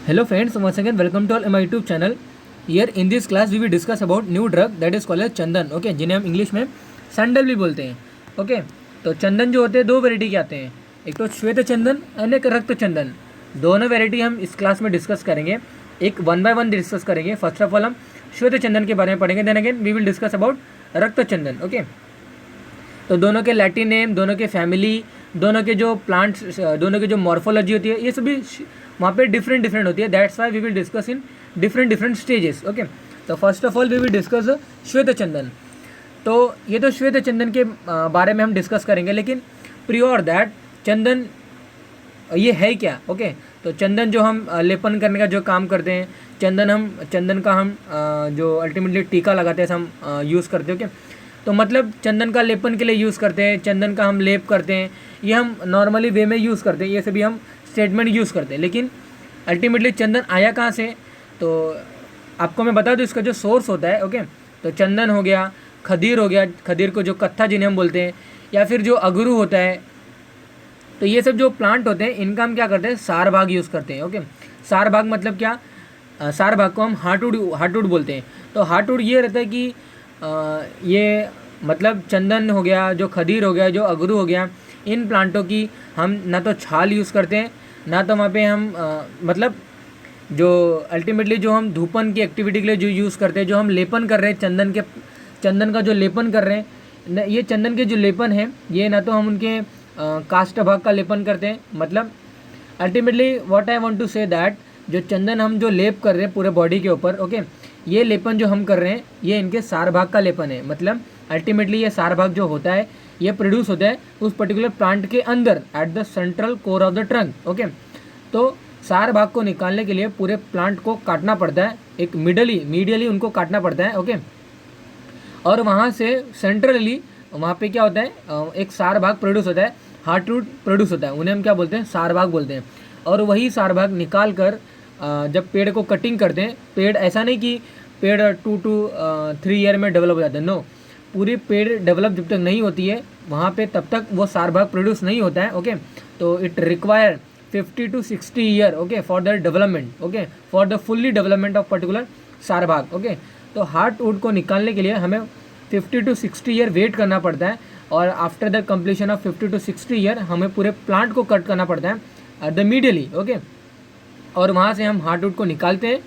Hello friends, once again welcome to all my YouTube channel. Here in this class we will discuss about new drug that is called as Chandan. Okay, जिन्हें हम English में sandal भी बोलते हैं. Okay, तो चंदन जो होते हैं दो वैरायटी के आते हैं, एक तो श्वेत चंदन और एक रक्त चंदन. दोनों वैरायटी हम इस क्लास में डिस्कस करेंगे, एक वन बाय वन डिस्कस करेंगे. फर्स्ट ऑफ ऑल हम श्वेत चंदन के बारे में पढ़ेंगे, then again we will discuss about रक्त चंदन. ओके, तो दोनों के लैटिन नेम, दोनों के फैमिली, दोनों के जो प्लांट्स, दोनों की जो मॉर्फोलॉजी होती है, ये सभी वहाँ पे डिफरेंट होती है. That's why we will discuss in different stages. Okay, तो first of all we will discuss श्वेत चंदन. तो ये तो श्वेत चंदन के बारे में हम डिस्कस करेंगे, लेकिन प्रियोर दैट चंदन ये है क्या. ओके, तो चंदन जो हम लेपन करने का जो काम करते हैं, चंदन का हम जो अल्टीमेटली टीका लगाते हैं, हम यूज़ करते हैं. ओके, तो मतलब चंदन का लेपन के लिए यूज़ करते हैं, चंदन का हम लेप करते हैं, ये हम नॉर्मली वे में यूज़ करते हैं, ये सभी हम स्टेटमेंट यूज़ करते हैं. लेकिन अल्टीमेटली चंदन आया कहाँ से, तो आपको मैं बता दूँ इसका जो सोर्स होता है. ओके, तो चंदन हो गया, खदीर हो गया, खदीर को जो कत्था जिन्हें हम बोलते हैं, या फिर जो अगरू होता है, तो ये सब जो प्लांट होते हैं इनका हम क्या करते हैं, सार भाग यूज़ करते हैं. ओके, सार भाग मतलब क्या, सार भाग को हम हार्टवुड बोलते हैं. तो हार्टवुड ये रहता है कि ये मतलब चंदन हो गया, जो खदीर हो गया, जो अगरू हो गया, इन प्लांटों की हम ना तो छाल यूज़ करते हैं, ना तो वहाँ पे हम मतलब जो अल्टीमेटली जो हम धूपन की एक्टिविटी के लिए जो यूज़ करते हैं, जो हम लेपन कर रहे हैं चंदन का जो लेपन कर रहे हैं, ये चंदन के जो लेपन है, ये ना तो हम उनके काष्ठ भाग का लेपन करते हैं. मतलब ultimately what I want to say that जो चंदन हम जो लेप कर रहे हैं पूरे बॉडी के ऊपर, ओके, ये लेपन जो हम कर रहे हैं ये इनके सार भाग का लेपन है. मतलब अल्टीमेटली ये सार भाग जो होता है ये प्रोड्यूस होता है उस पर्टिकुलर प्लांट के अंदर at the central core of the trunk. Okay, तो सार भाग को निकालने के लिए पूरे प्लांट को काटना पड़ता है, एक मीडियली उनको काटना पड़ता है. ओके, और वहाँ से सेंट्रली वहाँ पे क्या होता है, एक सार भाग प्रोड्यूस होता है, हार्टवुड प्रोड्यूस होता है, उन्हें हम क्या बोलते हैं, सार भाग बोलते हैं. और वही सार भाग निकाल कर जब पेड़ को कटिंग करते हैं, पेड़ ऐसा नहीं कि पेड़ 2 to 3 ईयर में डेवलप हो जाता है, नो, पूरी पेड़ डेवलप जब तक नहीं होती है वहाँ पे तब तक वो सार भाग प्रोड्यूस नहीं होता है. ओके, तो it require 50 to 60 year, okay, for the development, okay, for the fully development of particular सार भाग. ओके, तो हार्टवुड को निकालने के लिए हमें 50 to 60 ईयर वेट करना पड़ता है, और after the completion of 50 to 60 year हमें पूरे प्लांट को कट करना पड़ता है एट द मीडियली. ओके, और वहाँ से हम हार्टवुड को निकालते हैं.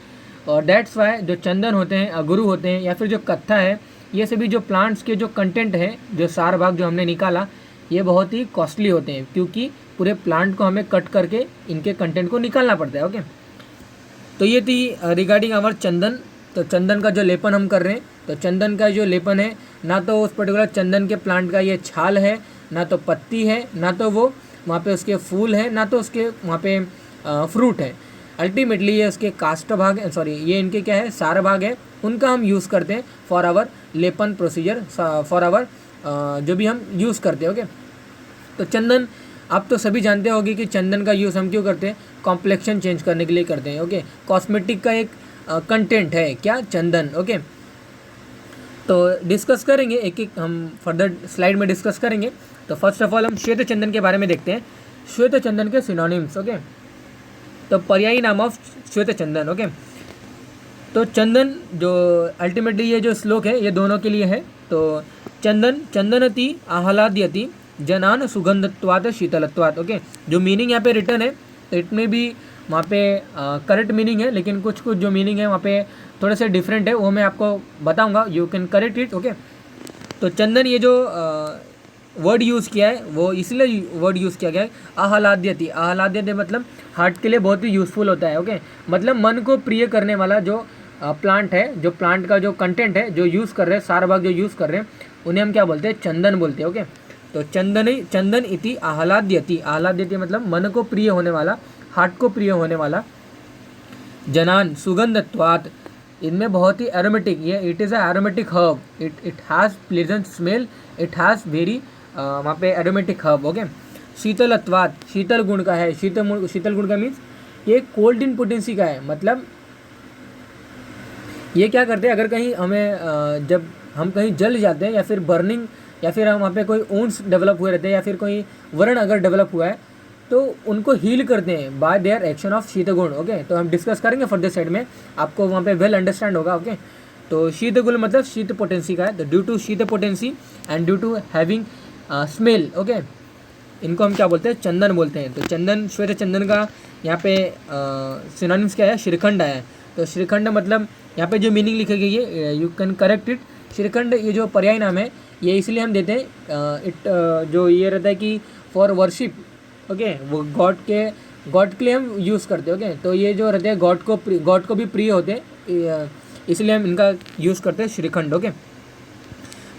और दैट्स वाई जो चंदन होते हैं, अगरू होते हैं, या फिर जो कत्था है, ये सभी जो प्लांट्स के जो कंटेंट है, जो सार भाग जो हमने निकाला, ये बहुत ही कॉस्टली होते हैं, क्योंकि पूरे प्लांट को हमें कट करके इनके कंटेंट को निकालना पड़ता है. ओके, तो ये थी रिगार्डिंग आवर चंदन. तो चंदन का जो लेपन हम कर रहे हैं, तो चंदन का जो लेपन है, ना तो उस पर्टिकुलर चंदन के प्लांट का ये छाल है, ना तो पत्ती है, ना तो वो वहाँ पे उसके फूल है, ना तो उसके वहाँ पे फ्रूट है. अल्टीमेटली ये उसके काष्ठ भाग, सॉरी, ये इनके क्या है, सार भाग है, उनका हम यूज़ करते हैं for our lepan procedure, for our जो भी हम यूज़ करते हैं. ओके, तो चंदन आप तो सभी जानते होंगे कि चंदन का यूज़ हम क्यों करते हैं, कॉम्प्लेक्शन चेंज करने के लिए करते हैं. ओके, कॉस्मेटिक का एक कंटेंट है क्या, चंदन. ओके, तो डिस्कस करेंगे एक एक, हम फर्दर स्लाइड में डिस्कस करेंगे. तो फर्स्ट ऑफ ऑल हम श्वेत चंदन के बारे में देखते हैं, श्वेत चंदन के सिनोनिम्स. ओके, तो पर्यायी नाम ऑफ श्वेत चंदन. ओके, तो चंदन जो अल्टीमेटली ये जो श्लोक है ये दोनों के लिए है. तो चंदनति आह्लाद्यति जनान सुगंधत्वात् शीतलत्वात्. ओके, जो मीनिंग यहाँ पे रिटर्न है, तो इट में भी वहाँ पे करेक्ट मीनिंग है, लेकिन कुछ जो मीनिंग है वहाँ पे थोड़े से डिफरेंट है, वो मैं आपको बताऊँगा, you can correct it. Okay, तो चंदन ये जो वर्ड यूज़ किया है वो इसलिए वर्ड यूज़ किया गया है, आह्लाद्यति मतलब हार्ट के लिए बहुत ही यूज़फुल होता है. ओके, मतलब मन को प्रिय करने वाला जो प्लांट है, जो प्लांट का जो कंटेंट है, जो यूज़ कर रहे हैं, सार भाग जो यूज़ कर रहे हैं, उन्हें हम क्या बोलते हैं, चंदन बोलते हैं. ओके, तो चंदन इति आह्लाद्यति मतलब मन को प्रिय होने वाला, हार्ट को प्रिय होने वाला. जनान सुगंधत्वात्, इनमें बहुत ही एरोमेटिक, ये it is a aromatic herb, it has pleasant smell, it has very वहाँ पे एरोमेटिक हर्ब. ओके, शीतलत्वात्, शीतल गुण का है, शीतल गुण का मीन्स ये कोल्ड इन पोटेंसी का है. मतलब ये क्या करते हैं, अगर कहीं हमें जब हम कहीं जल जाते हैं, या फिर बर्निंग, या फिर हम वहाँ पे कोई ऊंस डेवलप हुए रहते हैं, या फिर कोई व्रण अगर डेवलप हुआ है, तो उनको हील करते हैं by their action of sheetgun. Okay, तो हम डिस्कस करेंगे फर्दर साइड में, आपको वहाँ पे वेल अंडरस्टैंड होगा। ओके, तो शीतगुण मतलब शीत पोटेंसी का है, तो ड्यू टू शीत potency and due to having smell. Okay, इनको हम क्या बोलते हैं, चंदन बोलते हैं। तो चंदन, श्वेत चंदन का यहाँ पे सिनोनिम्स क्या है, श्रीखंड है। तो श्रीखंड मतलब यहाँ पे जो मीनिंग लिखी गई है, you can correct it. Shrikhand ये जो पर्याय नाम है, ये इसलिए हम देते हैं, जो ये रहता है कि फॉर वर्शिप। ओके, वो गॉड के लिए हम यूज़ करते हैं। ओके, तो ये जो रहते हैं गॉड को भी प्रिय होते हैं, इसलिए हम इनका यूज़ करते हैं श्रीखंड। ओके,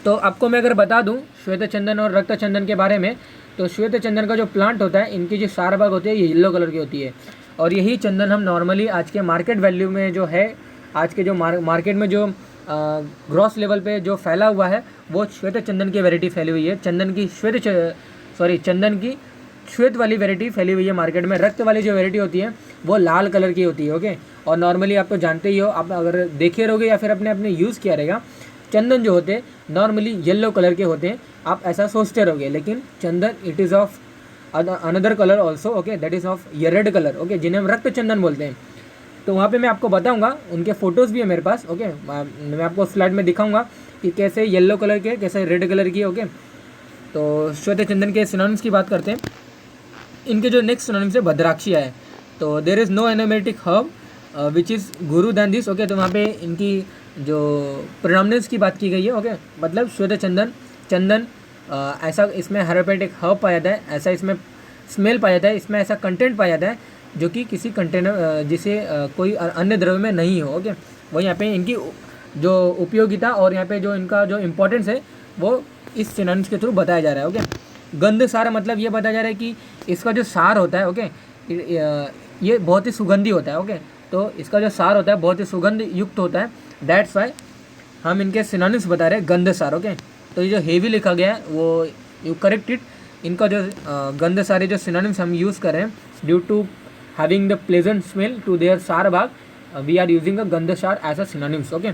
तो आपको मैं अगर बता दूं श्वेत चंदन और रक्त चंदन के बारे में, तो श्वेत चंदन का जो प्लांट होता है, इनकी जो सार भाग होती है ये येलो कलर की होती है, और यही चंदन हम नॉर्मली आज के मार्केट वैल्यू में जो है, आज के जो मार्केट में जो ग्रॉस लेवल पे जो फैला हुआ है, वो श्वेत चंदन की वैरायटी फैली हुई है। चंदन की श्वेत वाली वैरायटी फैली हुई है मार्केट में। रक्त वाली जो वैरायटी होती है वो लाल कलर की होती है। ओके, और नॉर्मली आप तो जानते ही हो, आप अगर देखे रहोगे या फिर अपने यूज़ किया रहेगा, चंदन जो होते हैं नॉर्मली येलो कलर के होते हैं, आप ऐसा सोचते रहोगे, लेकिन chandan it is of another colour also. Okay, that is of red colour. Okay, जिन्हें हम रक्त चंदन बोलते हैं। तो वहाँ पे मैं आपको बताऊँगा, उनके फ़ोटोज़ भी है मेरे पास। ओके, मैं आपको स्लाइड में दिखाऊँगा कि कैसे येलो कलर के, कैसे रेड कलर की। ओके, तो श्वेत चंदन के सिनोनिम्स की बात करते हैं। इनके जो नेक्स्ट सिनोनिम्स है भद्राक्षिया है। तो there is no aromatic herb which is गुरु दैन दिस। ओके, तो वहाँ पे इनकी जो प्रोनामिनेंस की बात की गई है। ओके, मतलब श्वेत चंदन ऐसा इसमें एरोमेटिक हर्ब पाया जाता है, ऐसा इसमें स्मेल पाया जाता है, इसमें ऐसा कंटेंट पाया जाता है जो कि किसी कंटेनर जिसे कोई अन्य द्रव्य में नहीं हो। ओके, वो यहाँ पे इनकी जो उपयोगिता और यहाँ पे जो इनका जो इम्पोर्टेंस है वो इस सिनोनिम्स के थ्रू बताया जा रहा है। ओके, गंध सार मतलब ये बताया जा रहा है कि इसका जो सार होता है, ओके, ये बहुत ही सुगंधी होता है। ओके, तो इसका जो सार होता है बहुत ही सुगंध युक्त होता है, दैट्स वाई हम इनके सिनोनिम्स बता रहे हैं गंध सार। ओके, तो ये जो हेवी लिखा गया है वो यू करेक्ट इट। इनका जो गंध सारे जो सिनोनिम्स हम यूज़ कर रहे हैं, due to having the pleasant smell to their सार भाग, वी आर यूजिंग अ गंध सार एज अ सिनोनिम्स। ओके,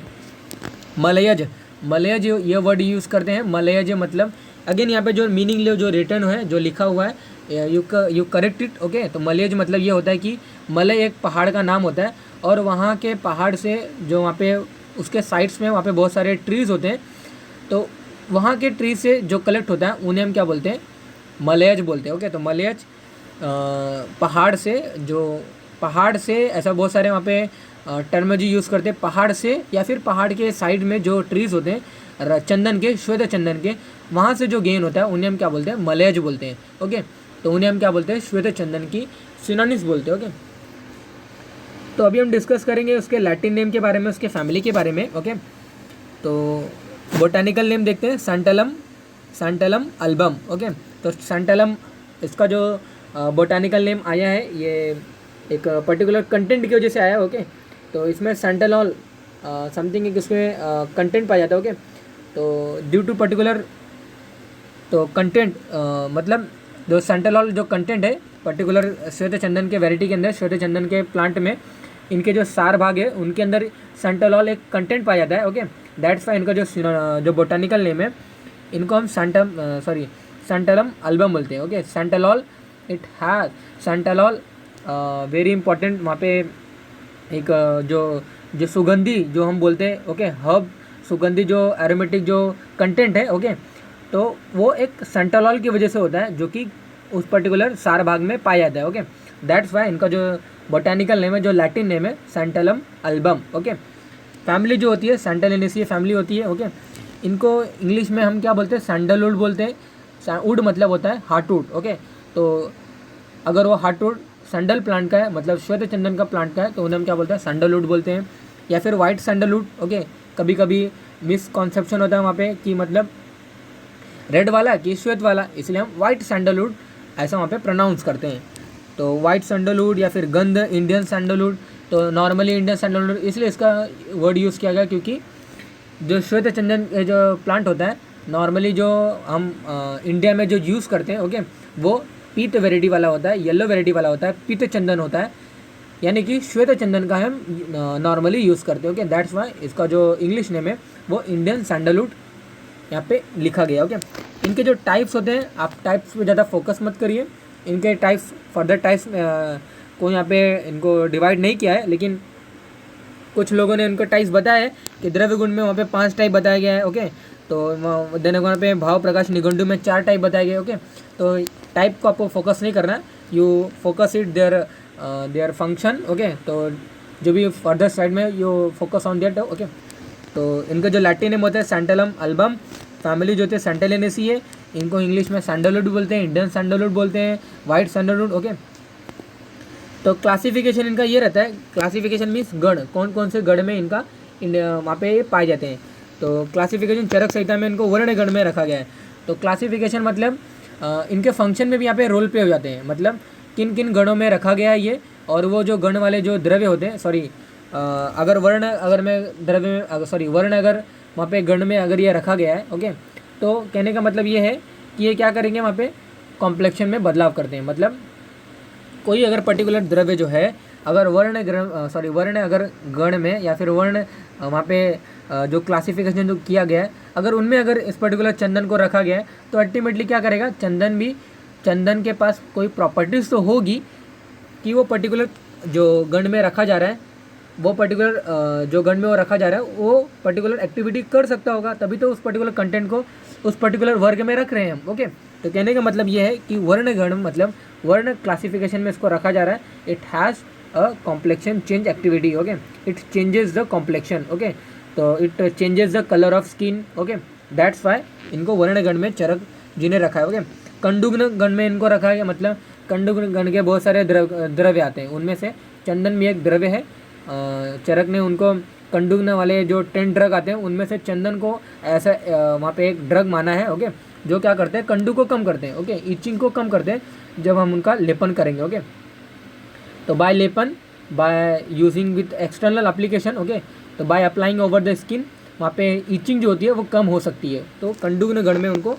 मलयज ये वर्ड यूज़ करते हैं। मलयज मतलब अगेन यहाँ पे जो मीनिंग जो रिटर्न है, जो लिखा हुआ है, यू करेक्ट इट। ओके, तो मलयज मतलब ये होता है कि मलय एक पहाड़ का नाम होता है, और वहाँ के पहाड़ से जो वहाँ पे उसके साइड्स में वहाँ पे बहुत सारे ट्रीज़ होते हैं, तो वहाँ के ट्री से जो कलेक्ट होता है उन्हें हम क्या बोलते हैं, मलयज बोलते हैं। ओके, तो मलयज पहाड़ से ऐसा बहुत सारे वहाँ पे टर्मोलॉजी यूज़ करते हैं, पहाड़ से या फिर पहाड़ के साइड में जो ट्रीज़ होते हैं चंदन के, श्वेत चंदन के, वहाँ से जो गेन होता है उन्हें हम क्या बोलते हैं, मलयज बोलते हैं। ओके, तो उन्हें हम क्या बोलते हैं, श्वेत चंदन की सिनोनिम्स बोलते हैं। ओके, तो अभी हम डिस्कस करेंगे उसके लैटिन नेम के बारे में, उसके फैमिली के बारे में। ओके, तो बोटानिकल नेम देखते हैं, सैंटलम अल्बम। ओके, तो सैंटलम इसका जो बोटानिकल नेम आया है, ये एक पर्टिकुलर कंटेंट की वजह से आया है। ओके, तो इसमें सैंटलॉल समथिंग एक उसमें कंटेंट पाया जाता है। ओके, तो ड्यू टू पर्टिकुलर तो कंटेंट मतलब जो सैंटलॉल जो कंटेंट है पर्टिकुलर श्वेत चंदन के वैरायटी के अंदर, श्वेत चंदन के प्लांट में इनके जो सार भाग है उनके अंदर सैंटलॉल एक कंटेंट पाया जाता है। ओके, दैट्स वाई इनका जो बोटानिकल नेम है, इनको हम सैंटलम अल्बम बोलते हैं। Okay, santalol it has santalol very important. वहाँ पे एक जो सुगंधी जो हम बोलते हैं, ओके, हर्ब सुगंधी जो एरोमेटिक जो कंटेंट है, ओके, तो वो एक सैंटलॉल की वजह से होता है जो कि उस पर्टिकुलर सार भाग में पाया जाता है। ओके, दैट्स वाई इनका जो बोटानिकल नेम है, जो लैटिन नेम है, सैंटलम अल्बम। ओके, फैमिली जो होती है सैंटलिनेसी फैमिली होती है। ओके, इनको इंग्लिश में हम क्या बोलते हैं, सैंडलवुड बोलते हैं। वुड मतलब होता है हार्टवुड। ओके, तो अगर वो हार्टवुड सैंडल प्लांट का है, मतलब श्वेत चंदन का प्लांट का है, तो उन्हें हम क्या बोलते हैं, सैंडलवुड बोलते हैं, या फिर वाइट सैंडलवुड। ओके, कभी कभी मिसकॉन्सेप्शन होता है वहाँ पे कि मतलब रेड वाला कि श्वेत वाला, इसलिए हम वाइट सैंडलवुड ऐसा वहाँ पे प्रोनाउंस करते हैं। तो वाइट सैंडलवुड या फिर गंध इंडियन सैंडलवुड, तो नॉर्मली इंडियन सैंडलवुड इसलिए इसका वर्ड यूज़ किया गया क्योंकि जो श्वेत चंदन जो प्लांट होता है नॉर्मली जो हम इंडिया में जो यूज़ करते हैं, ओके, वो पीत वेराइटी वाला होता है, येलो वेराइटी वाला होता है, पीत चंदन होता है, यानी कि श्वेत चंदन का हम नॉर्मली यूज़ करते हैं। ओके, दैट्स वाई इसका जो इंग्लिश नेम है वो इंडियन सैंडलवुड यहाँ पे लिखा गया। ओके, इनके जो टाइप्स होते हैं, आप टाइप्स पे ज़्यादा फोकस मत करिए, इनके टाइप्स फर्दर टाइप्स को यहाँ पे इनको डिवाइड नहीं किया है, लेकिन कुछ लोगों ने उनको टाइप्स बताया है कि द्रव्य गुण में वहाँ पे 5 टाइप बताया गया है। ओके, तो देने वहाँ पे भाव प्रकाश निघंटु में 4 टाइप बताए गए। ओके, तो टाइप को आपको फोकस नहीं करना, you focus it their function. Okay, तो जो भी फर्दर साइड में you focus on that. Okay, तो इनका जो लैटिन नेम होता है सैंटलम अल्बम, फैमिली जो होती है सैंटेलिनेसी है, इनको इंग्लिश में सैंडलवुड बोलते हैं, इंडियन सैंडलवुड बोलते हैं, वाइट सैंडलवुड। ओके, तो क्लासिफिकेशन इनका ये रहता है, क्लासिफिकेशन मीन्स गण, कौन कौन से गण में इनका वहाँ पे पाए जाते हैं। तो क्लासिफिकेशन चरक संहिता में इनको वर्ण गण में रखा गया है। तो क्लासिफिकेशन मतलब इनके फंक्शन में भी यहाँ पे रोल प्ले हो जाते हैं, मतलब किन किन गणों में रखा गया है ये, और वो जो गण वाले जो द्रव्य होते हैं, सॉरी अगर वर्ण अगर मैं द्रव्य में सॉरी वर्ण अगर वहाँ पे गण में अगर ये रखा गया है। ओके, तो कहने का मतलब ये है कि ये क्या करेंगे, वहाँ पे कॉम्प्लेक्शन में बदलाव करते हैं। मतलब कोई अगर पर्टिकुलर द्रव्य जो है अगर वर्ण अगर गण में या फिर वर्ण वहाँ पे जो क्लासिफिकेशन जो किया गया है, अगर उनमें अगर इस पर्टिकुलर चंदन को रखा गया है, तो अल्टीमेटली क्या करेगा, चंदन के पास कोई प्रॉपर्टीज़ तो होगी कि वो पर्टिकुलर जो गण में रखा जा रहा है, वो पर्टिकुलर जो गण में वो रखा जा रहा है वो पर्टिकुलर एक्टिविटी कर सकता होगा, तभी तो उस पर्टिकुलर कंटेंट को उस पर्टिकुलर वर्ग में रख रहे हैं हम। ओके, तो कहने का मतलब ये है कि वर्ण गण मतलब वर्ण क्लासिफिकेशन में इसको रखा जा रहा है, it has a complexion change activity. Okay, it changes the complexion. Okay, तो it changes the colour of skin. Okay, that's why इनको वर्ण गण में चरक जिन्हें रखा है। ओके, कंडुग्न गण में इनको रखा है, मतलब कंडुग्न गण के बहुत सारे द्रव्य आते हैं, उनमें से चंदन भी एक द्रव्य है। चरक ने उनको कंडुग्न वाले जो 10 ड्रग आते हैं उनमें से चंदन को ऐसा वहाँ पे एक ड्रग माना है। ओके, जो क्या करते हैं, कंडू को कम करते हैं। ओके, इचिंग को कम करते हैं जब हम उनका लेपन करेंगे। ओके, तो बाय लेपन, by using with external application. Okay, तो by applying over the skin वहाँ पे इचिंग जो होती है वो कम हो सकती है। तो कंडुग्न गण में उनको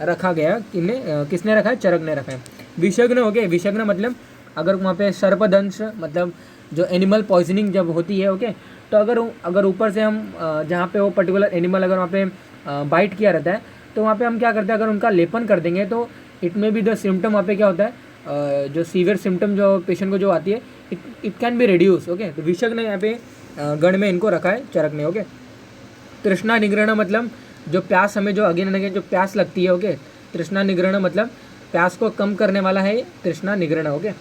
रखा गया, किसने रखा है, चरक ने रखा है। विषग्न। ओके, विषग्न मतलब अगर वहाँ पे सर्पदंश मतलब जो एनिमल पॉइजनिंग जब होती है। ओके, तो अगर ऊपर से हम जहाँ पे वो पर्टिकुलर एनिमल अगर वहाँ पे बाइट किया रहता है, तो वहाँ पे हम क्या करते हैं, अगर उनका लेपन कर देंगे तो इट में भी द सिम्टम वहाँ पे क्या होता है, जो सीवियर सिम्टम जो पेशेंट को जो आती है, it can be reduce. Okay, तो विषग्न ने यहाँ पे गण में इनको रखा है चरक ने। ओके, तृष्णा निग्रहण मतलब जो प्यास हमें जो अगेन एंड अगेन जो प्यास लगती है। ओके, तृष्णा निग्रहण मतलब प्यास को कम करने वाला है तृष्णा निग्रहण। ओके,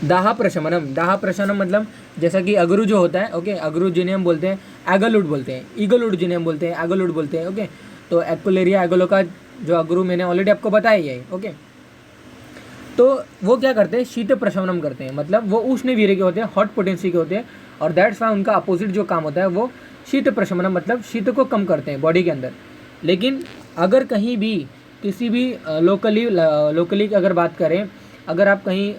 दाह प्रशमनम, दाह प्रशमनम मतलब जैसा कि अगरू जो होता है। ओके, अगरू जिन्हें हम बोलते हैं एगलवुड बोलते हैं, ईगलवुड जिन्हें हम बोलते हैं एगलवुड बोलते हैं। ओके, तो एक्वलेरिया एगोलो का जो अगरू मैंने ऑलरेडी आपको बताया ही है। ओके, तो वो क्या करते हैं, शीत प्रशमनम करते हैं, मतलब वो उष्ण वीर्य के होते हैं, हॉट पोटेंसी के होते हैं, और दैट्स वाई उनका अपोजिट जो काम होता है वो शीत प्रशमनम मतलब शीत को कम करते हैं बॉडी के अंदर। लेकिन अगर कहीं भी किसी भी लोकली अगर बात करें, अगर आप कहीं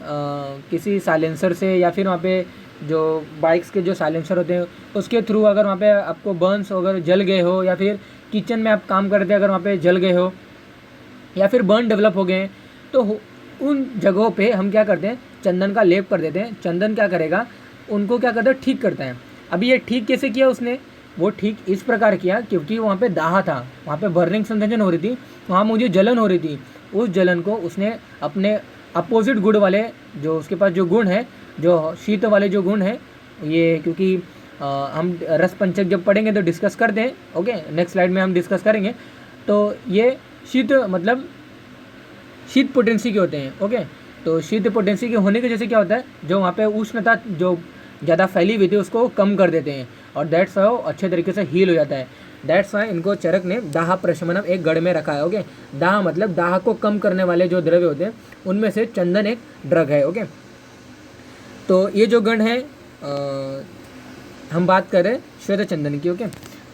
किसी साइलेंसर से या फिर वहाँ पे जो बाइक्स के जो साइलेंसर होते हैं उसके थ्रू अगर वहाँ पे आपको बर्न्स अगर जल गए हो, या फिर किचन में आप काम करते अगर वहाँ पे जल गए हो, या फिर बर्न डेवलप हो गए, तो उन जगहों पे हम क्या करते हैं, चंदन का लेप कर देते हैं। चंदन क्या करेगा, उनको क्या करता है, ठीक करता है। अभी ये ठीक कैसे किया उसने, वो ठीक इस प्रकार किया क्योंकि वहाँ पे दाह था, वहाँ पे बर्निंग सेंसेशन हो रही थी, वहाँ मुझे जलन हो रही थी। उस जलन को उसने अपने अपोजिट गुण वाले जो उसके पास जो गुण है, जो शीत वाले जो गुण है, ये क्योंकि हम रस पंचक जब पढ़ेंगे तो डिस्कस करते हैं। ओके, नेक्स्ट स्लाइड में हम डिस्कस करेंगे। तो ये शीत मतलब शीत पोटेंसी के होते हैं। ओके, तो शीत पोटेंसी के होने की वजह से क्या होता है, जो वहाँ पे उष्णता जो ज़्यादा फैली हुई थी उसको कम कर देते हैं, और दैट्स वाई अच्छे तरीके से हील हो जाता है। दैट्स वाई इनको चरक ने दाह प्रशमनम एक गढ़ में रखा है। ओके, दाह मतलब दाह को कम करने वाले जो द्रव्य होते हैं उनमें से चंदन एक ड्रग है। ओके, तो ये जो गण है हम बात करें श्वेत चंदन की। ओके,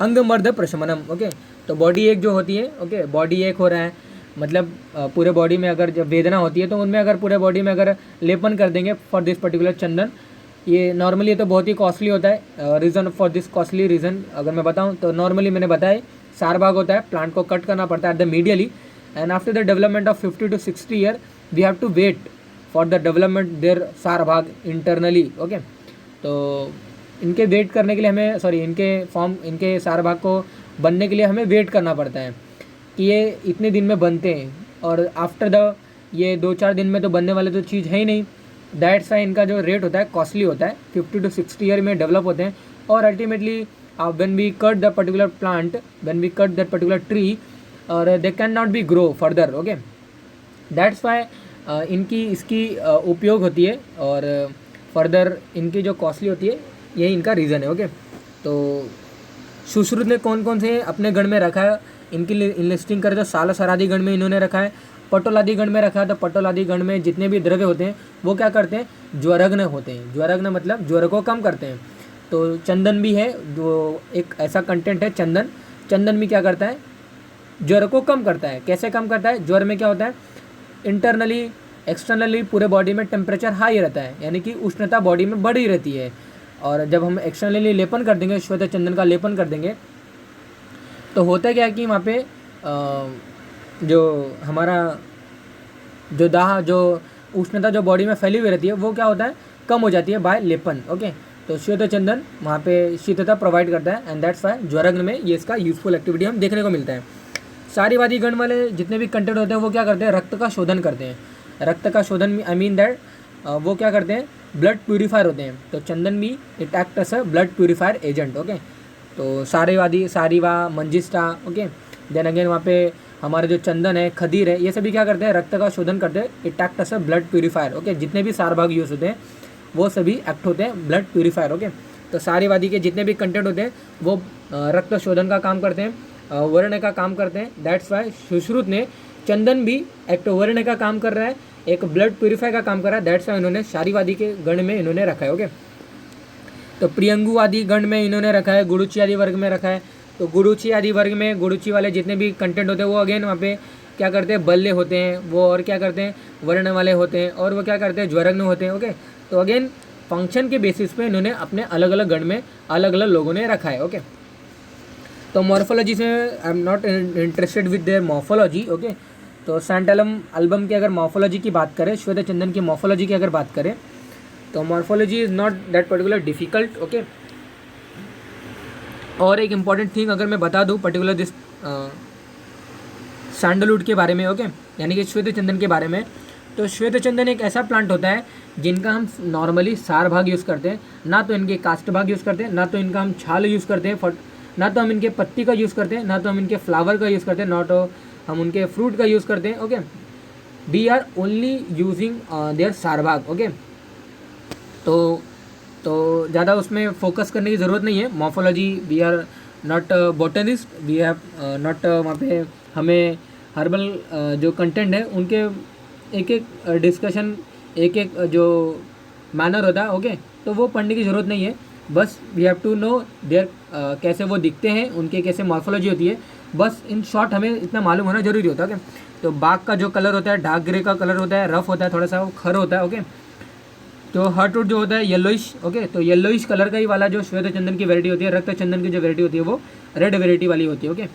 अंगमर्द प्रशमनम। ओके, तो बॉडी एक जो होती है, ओके, बॉडी एक हो रहा है मतलब पूरे बॉडी में अगर जब वेदना होती है तो उनमें अगर पूरे बॉडी में अगर लेपन कर देंगे फॉर दिस पर्टिकुलर चंदन, ये नॉर्मली ये तो बहुत ही कॉस्टली होता है। Reason for this costly reason अगर मैं बताऊं तो नॉर्मली मैंने बताया सार भाग होता है, प्लांट को कट करना पड़ता है at the medially, and after the development of 50 to 60 year we have to wait for the development their सार भाग इंटरनली। ओके, तो इनके वेट करने के लिए हमें इनके सार भाग को बनने के लिए हमें वेट करना पड़ता है कि ये इतने दिन में बनते हैं, और आफ्टर द ये 2-4 दिन में तो बनने वाले तो चीज़ है ही नहीं। दैट्स वाई इनका जो रेट होता है कॉस्टली होता है, 50 to 60 ईयर में डेवलप होते हैं। और ultimately when we cut the particular plant, when we cut that particular tree, और they can not be grow further. Okay, that's why इनकी इसकी उपयोग होती है और फर्दर इनकी जो कॉस्टली होती है, यही इनका रीज़न है। ओके, तो सुश्रुत ने कौन कौन से अपने गण में रखा है, इनकी लिस्टिंग करें तो सालसरादी गण में इन्होंने रखा है, पटोलादी गण में रखा है। तो पटोलादी गण में जितने भी द्रव्य होते हैं वो क्या करते हैं, ज्वरग्न होते हैं। ज्वरग्न मतलब ज्वर को कम करते हैं। तो चंदन भी है, जो एक ऐसा कंटेंट है चंदन, चंदन भी क्या करता है, ज्वर को कम करता है। कैसे कम करता है, ज्वर में क्या होता है, इंटरनली एक्सटर्नली पूरे बॉडी में टेम्परेचर हाई रहता है, यानी कि उष्णता बॉडी में बढ़ी रहती है। और जब हम एक्सटर्नली लेपन कर देंगे, श्वेत चंदन का लेपन कर देंगे, तो होता क्या है कि वहाँ पे जो हमारा जो दाह जो उष्णता जो बॉडी में फैली हुई रहती है वो क्या होता है, कम हो जाती है बाय लेपन। ओके, तो श्वेत चंदन वहाँ पे शीतलता प्रोवाइड करता है एंड दैट्स वाई ज्वरग्न में ये इसका यूजफुल एक्टिविटी हम देखने को मिलता है। सारीवादी गण वाले जितने भी कंटेंट होते हैं वो क्या करते हैं, रक्त का शोधन करते हैं। रक्त का शोधन आई मीन दैट वो क्या करते हैं, ब्लड प्यूरीफायर होते हैं। तो चंदन भी it act as a blood purifier agent. Okay, तो सारीवादी, सारीवा, मंजिस्टा, ओके, देन अगेन वहाँ पे हमारे जो चंदन है, खदीर है, ये सभी क्या करते हैं, रक्त का शोधन करते हैं। It act as a blood purifier. Okay, जितने भी सार भाग यूज होते हैं वो सभी एक्ट होते हैं ब्लड प्यूरीफायर। ओके, तो सारीवादी के जितने भी कंटेंट होते हैं वो रक्त शोधन का काम करते हैं, वर्ण का काम करते हैं। दैट्स वाई सुश्रुत ने चंदन भी एक तो वर्ण का काम कर रहा है, एक ब्लड प्यूरीफाई का काम कर रहा है। दैट्स वाई इन्होंने सारीवादी के गण में इन्होंने रखा है। ओके, तो प्रियंगुवादी गण में इन्होंने रखा है, गुरुची आदि वर्ग में रखा है। तो गुरुची आदि वर्ग में गुरुची वाले जितने भी कंटेंट होते हैं वो अगेन वहाँ पे क्या करते हैं, बल्ले होते हैं वो, और क्या करते हैं, वर्ण वाले होते हैं, और वो क्या करते हैं, ज्वरग्न होते हैं। ओके, तो अगेन फंक्शन के बेसिस पे इन्होंने अपने अलग अलग गण में अलग अलग लोगों ने रखा है। ओके, तो मॉर्फोलॉजी से आई am not interested with their morphology. Okay, तो सैंटलम एल्बम की अगर मॉर्फोलॉजी की बात करें, श्वेत चंदन की मॉर्फोलॉजी की अगर बात करें, तो morphology is not that particular difficult. Okay, और एक इम्पॉर्टेंट थिंग अगर मैं बता दूं पर्टिकुलर दिस सैंडलवुड के बारे में, ओके, यानी कि श्वेत चंदन के बारे में, तो श्वेत चंदन एक ऐसा प्लांट होता है जिनका हम नॉर्मली सार भाग यूज़ करते हैं, ना तो इनके कास्ट भाग यूज़ करते हैं, ना तो इनका हम छाल यूज़ करते हैं, ना तो हम इनके पत्ती का यूज़ करते हैं, ना तो हम इनके फ्लावर का यूज़ करते हैं, ना तो हम उनके फ्रूट का यूज़ करते हैं। Okay, we are only using their सार भाग। ओके, तो ज़्यादा उसमें फोकस करने की ज़रूरत नहीं है। Morphology, we are not botanist, we have not वहाँ पे हमें हर्बल जो कंटेंट है उनके एक एक डिस्कशन, एक एक जो मैनर होता है, ओके, तो वो पढ़ने की ज़रूरत नहीं है। बस we have to know their कैसे वो दिखते हैं, उनके कैसे मॉर्फोलॉजी होती है, बस इन शॉर्ट हमें इतना मालूम होना जरूरी होता है। ओके, तो बाग का जो कलर होता है डार्क ग्रे का कलर होता है, रफ होता है, थोड़ा सा वो खर होता है। ओके, तो हार्टवुड जो होता है येलोइश। ओके, तो येलोइश कलर का ही वाला जो श्वेत चंदन की वैरायटी होती है, रक्त चंदन की जो वैरायटी होती है वो रेड वैरायटी वाली होती है। ओके,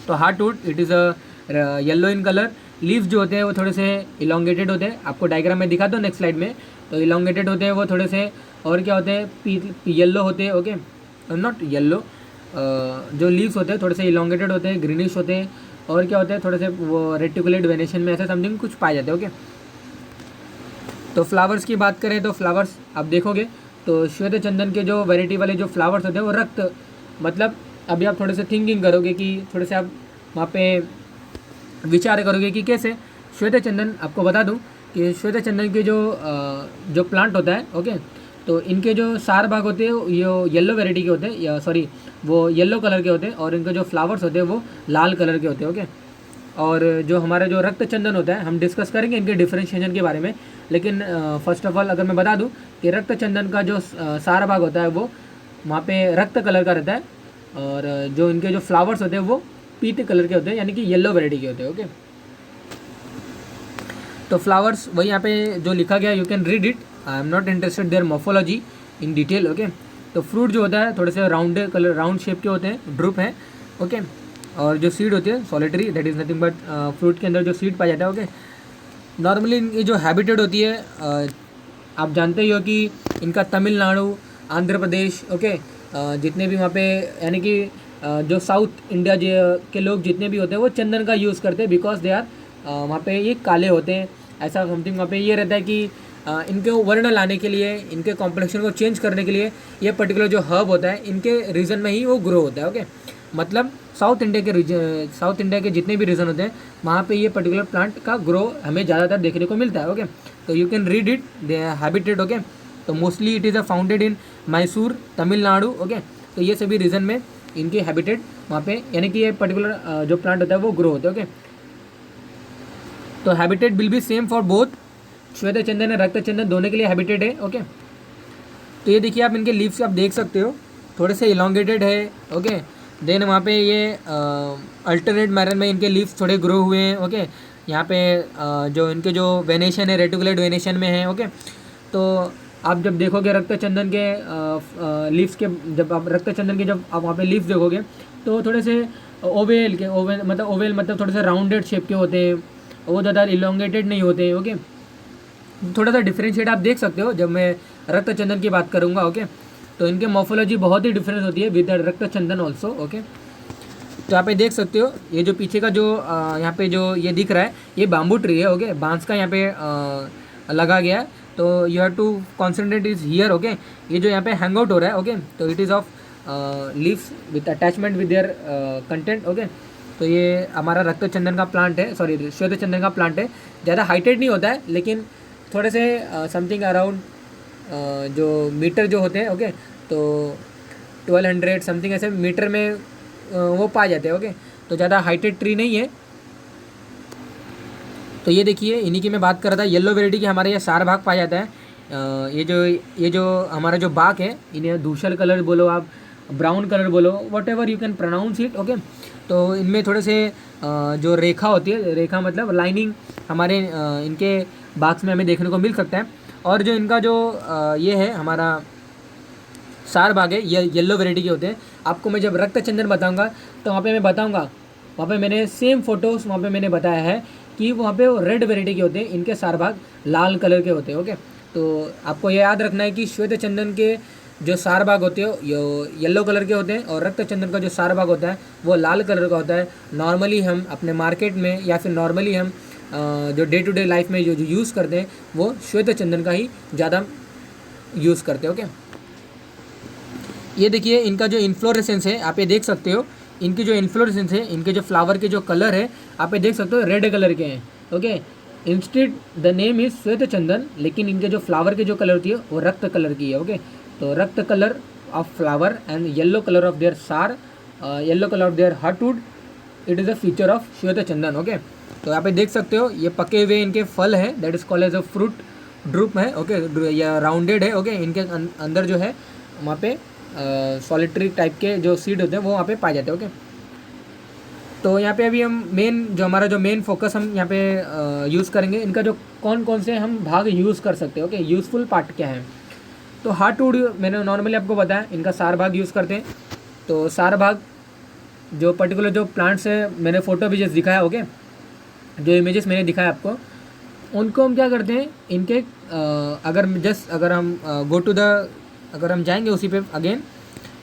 तो heartwood it is a yellow in colour. Leaves जो होते हैं वो थोड़े से इलोंगेटेड होते हैं, आपको डायग्राम में दिखा दो नेक्स्ट स्लाइड में। तो इलोंगेटेड होते हैं वो थोड़े से, और क्या होते हैं, येलो होते हैं। ओके, नॉट येलो, जो लीव्स होते हैं थोड़े से इलोंगेटेड होते हैं, ग्रीनिश होते हैं, और क्या होते हैं, थोड़े से वो रेटिकुलेट वेनेशन में ऐसा समथिंग कुछ पाए जाते हैं। ओके, तो फ्लावर्स की बात करें तो फ्लावर्स आप देखोगे तो श्वेत चंदन के जो वैरायटी वाले जो फ्लावर्स होते हैं वो रक्त, मतलब अभी आप थोड़े से थिंकिंग करोगे कि थोड़े से आप वहाँ पे विचार करोगे कि कैसे श्वेत चंदन, आपको बता दूं कि श्वेत चंदन के जो प्लांट होता है, ओके, तो इनके जो सार भाग होते हैं ये येलो वैरायटी के होते हैं, या सॉरी वो येलो कलर के होते हैं, और इनके जो फ्लावर्स होते हैं वो लाल कलर के होते हैं। ओके, और जो हमारा जो रक्त चंदन होता है हम डिस्कस करेंगे इनके डिफरेंशिएशन के बारे में, लेकिन फर्स्ट ऑफ ऑल अगर मैं बता दूं कि रक्त चंदन का जो सारा भाग होता है वो वहाँ पे रक्त कलर का रहता है, और जो इनके जो फ्लावर्स होते हैं वो पीते कलर के होते हैं, यानी कि येलो वैरायटी के होते हैं। ओके, तो फ्लावर्स वही यहाँ पे जो लिखा गया, you can read it, I am not interested their morphology in detail. Okay, तो फ्रूट जो होता है थोड़े से राउंड कलर, राउंड शेप के होते हैं, ड्रुप है। ओके, और जो सीड होती है solitary, that is nothing but fruit के अंदर जो सीड पाया जाता है। ओके, नॉर्मली ये जो हैबिटेट होती है, आप जानते ही हो कि इनका तमिलनाडु, आंध्र प्रदेश, ओके, जितने भी वहाँ पे, यानी कि जो साउथ इंडिया के लोग जितने भी होते हैं वो चंदन का यूज़ करते हैं, बिकॉज दे आर वहाँ पे ये काले होते हैं, ऐसा समथिंग वहाँ पे ये रहता है कि इनके वर्ण लाने के लिए, इनके कॉम्प्लेक्शन को चेंज करने के लिए ये पर्टिकुलर जो हर्ब होता है इनके रीजन में ही वो ग्रो होता है। ओके, मतलब साउथ इंडिया के जितने भी रीजन होते हैं वहाँ पे ये पर्टिकुलर प्लांट का ग्रो हमें ज़्यादातर देखने को मिलता है। ओके, तो you can read it, they habitat. Okay, तो mostly it is a founded in Mysore, Tamil Nadu. Okay, तो ये सभी रीजन में इनके हैबिटेट वहाँ पे, यानी कि ये पर्टिकुलर जो प्लांट होता है वो ग्रो होता है। ओके, तो habitat will be same for both श्वेत चंदन और रक्त चंदन, दोनों के लिए हैबिटेट है। ओके, तो ये देखिए आप इनके लीव्स आप देख सकते हो, थोड़े से इलोंगेटेड है। ओके, देन वहाँ पे ये अल्टरनेट मैनर में इनके लीव्स थोड़े ग्रो हुए हैं। ओके, यहाँ पे जो इनके जो वेनेशन है रेटिकुलेट वेनेशन में है। ओके, तो आप जब देखोगे रक्त चंदन के लीव्स के, जब आप रक्त चंदन के जब आप वहाँ पे लीव्स देखोगे तो थोड़े से ओवेल मतलब थोड़े से राउंडेड शेप के होते हैं, वो ज़्यादा इलोंगेटेड नहीं होते। ओके, थोड़ा सा डिफरेंशिएट आप देख सकते हो जब मैं रक्त चंदन की बात करूँगा। ओके, तो इनके मॉर्फोलॉजी बहुत ही डिफरेंस होती है विद रक्त चंदन ऑल्सो। ओके, तो यहाँ पे देख सकते हो ये जो पीछे का जो यहाँ पे जो ये दिख रहा है ये बाम्बू ट्री है। ओके, बांस का यहाँ पे लगा गया है, तो you have to concentrate is here. Okay, ये जो यहाँ पे हैंग आउट हो रहा है। ओके, तो it is of leaves with attachment with their content. Okay, तो ये हमारा रक्त चंदन का प्लांट है, सॉरी श्वेत चंदन का प्लांट है। ज़्यादा हाइटेड नहीं होता है, लेकिन थोड़े से समथिंग अराउंड जो मीटर जो होते हैं। ओके, तो 1200 समथिंग ऐसे मीटर में वो पाए जाते हैं। ओके, तो ज़्यादा हाइटेड ट्री नहीं है। तो ये देखिए इन्हीं की मैं बात कर रहा था, येलो वेराइटी की हमारे यहाँ सार भाग पाया जाता है। ये जो हमारा जो बाग है इन्हें धूसर कलर बोलो, आप ब्राउन कलर बोलो, whatever you can pronounce it. Okay, तो इनमें थोड़े से जो रेखा होती है, रेखा मतलब लाइनिंग हमारे इनके बाग्स में हमें देखने को मिल सकता है। और जो इनका जो ये है हमारा सार बाग है, ये येलो वेराइटी के होते हैं। आपको मैं जब रक्त चंदन बताऊंगा तो वहाँ पे मैं बताऊंगा, वहाँ पे मैंने सेम फोटोज़ वहाँ पे मैंने बताया है कि वहाँ पे वो रेड वेराइटी के होते हैं, इनके सार भाग लाल कलर के होते हैं। ओके, तो आपको ये याद रखना है कि श्वेत चंदन के जो सार भाग होते हैं येलो कलर के होते हैं, और रक्त चंदन का जो सार भाग होता है वो लाल कलर का होता है। नॉर्मली हम अपने मार्केट में या फिर नॉर्मली हम जो डे टू डे लाइफ में जो यूज़ करते हैं वो श्वेत चंदन का ही ज़्यादा यूज़ करते हैं। ओके, ये देखिए इनका जो इन्फ्लोरेसेंस है आप ये देख सकते हो, इनकी जो इन्फ्लोरेसेंस है, इनके जो फ्लावर के जो कलर है आप ये देख सकते हो रेड कलर के हैं। Okay, instead the name is श्वेत चंदन, लेकिन इनके जो फ्लावर के जो कलर होती है वो रक्त कलर की है। ओके, तो रक्त colour of flower and yellow colour of their सार, yellow colour of their heartwood, it is a feature of श्वेत चंदन। ओके, तो यहाँ पे देख सकते हो ये पके हुए इनके फल है, that is called as a fruit drupe है। ओके, या राउंडेड है। ओके, इनके अंदर जो है वहाँ पे सॉलिटरी टाइप के जो सीड होते हैं वो वहाँ पे पाए जाते हैं। ओके, तो यहाँ पे अभी हम हमारा जो मेन फोकस हम यहाँ पे यूज़ करेंगे, इनका जो कौन से हम भाग यूज़ कर सकते हैं। ओके, यूज़फुल पार्ट क्या है, तो हार्टवुड मैंने नॉर्मली आपको बताया इनका सार भाग यूज़ करते हैं। तो सार भाग जो पर्टिकुलर जो प्लांट्स है, मैंने फ़ोटो भी जस्ट दिखाया। ओके, जो इमेजेस मैंने दिखाया आपको, उनको हम क्या करते हैं, इनके अगर हम जाएंगे उसी पे अगेन,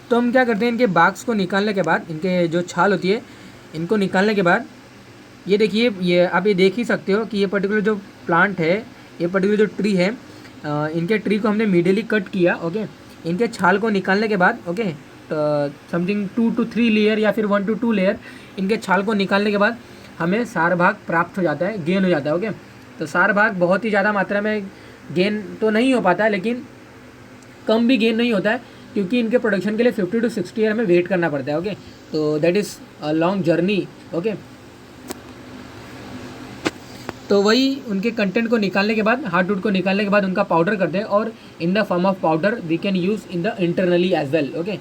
तो हम क्या करते हैं इनके बाग्स को निकालने के बाद, इनके जो छाल होती है इनको निकालने के बाद, ये देखिए ये आप ये देख ही सकते हो कि ये पर्टिकुलर जो प्लांट है, ये पर्टिकुलर जो ट्री है, इनके ट्री को हमने मीडियली कट किया। ओके, इनके छाल को निकालने के बाद, ओके, समथिंग 2 to 3 लेयर या फिर 1 to 2 लेयर इनके छाल को निकालने के बाद हमें सार भाग प्राप्त हो जाता है, गेन हो जाता है। ओके, तो सार भाग बहुत ही ज़्यादा मात्रा में गेन तो नहीं हो पाता है, लेकिन कम भी गेन नहीं होता है, क्योंकि इनके प्रोडक्शन के लिए 50 to 60 ईयर हमें वेट करना पड़ता है। ओके, तो that is a long journey. Okay, तो वही उनके कंटेंट को निकालने के बाद, हार्टवुड को निकालने के बाद उनका पाउडर करते हैं, और in the form of powder we can use in the internally as well. Okay,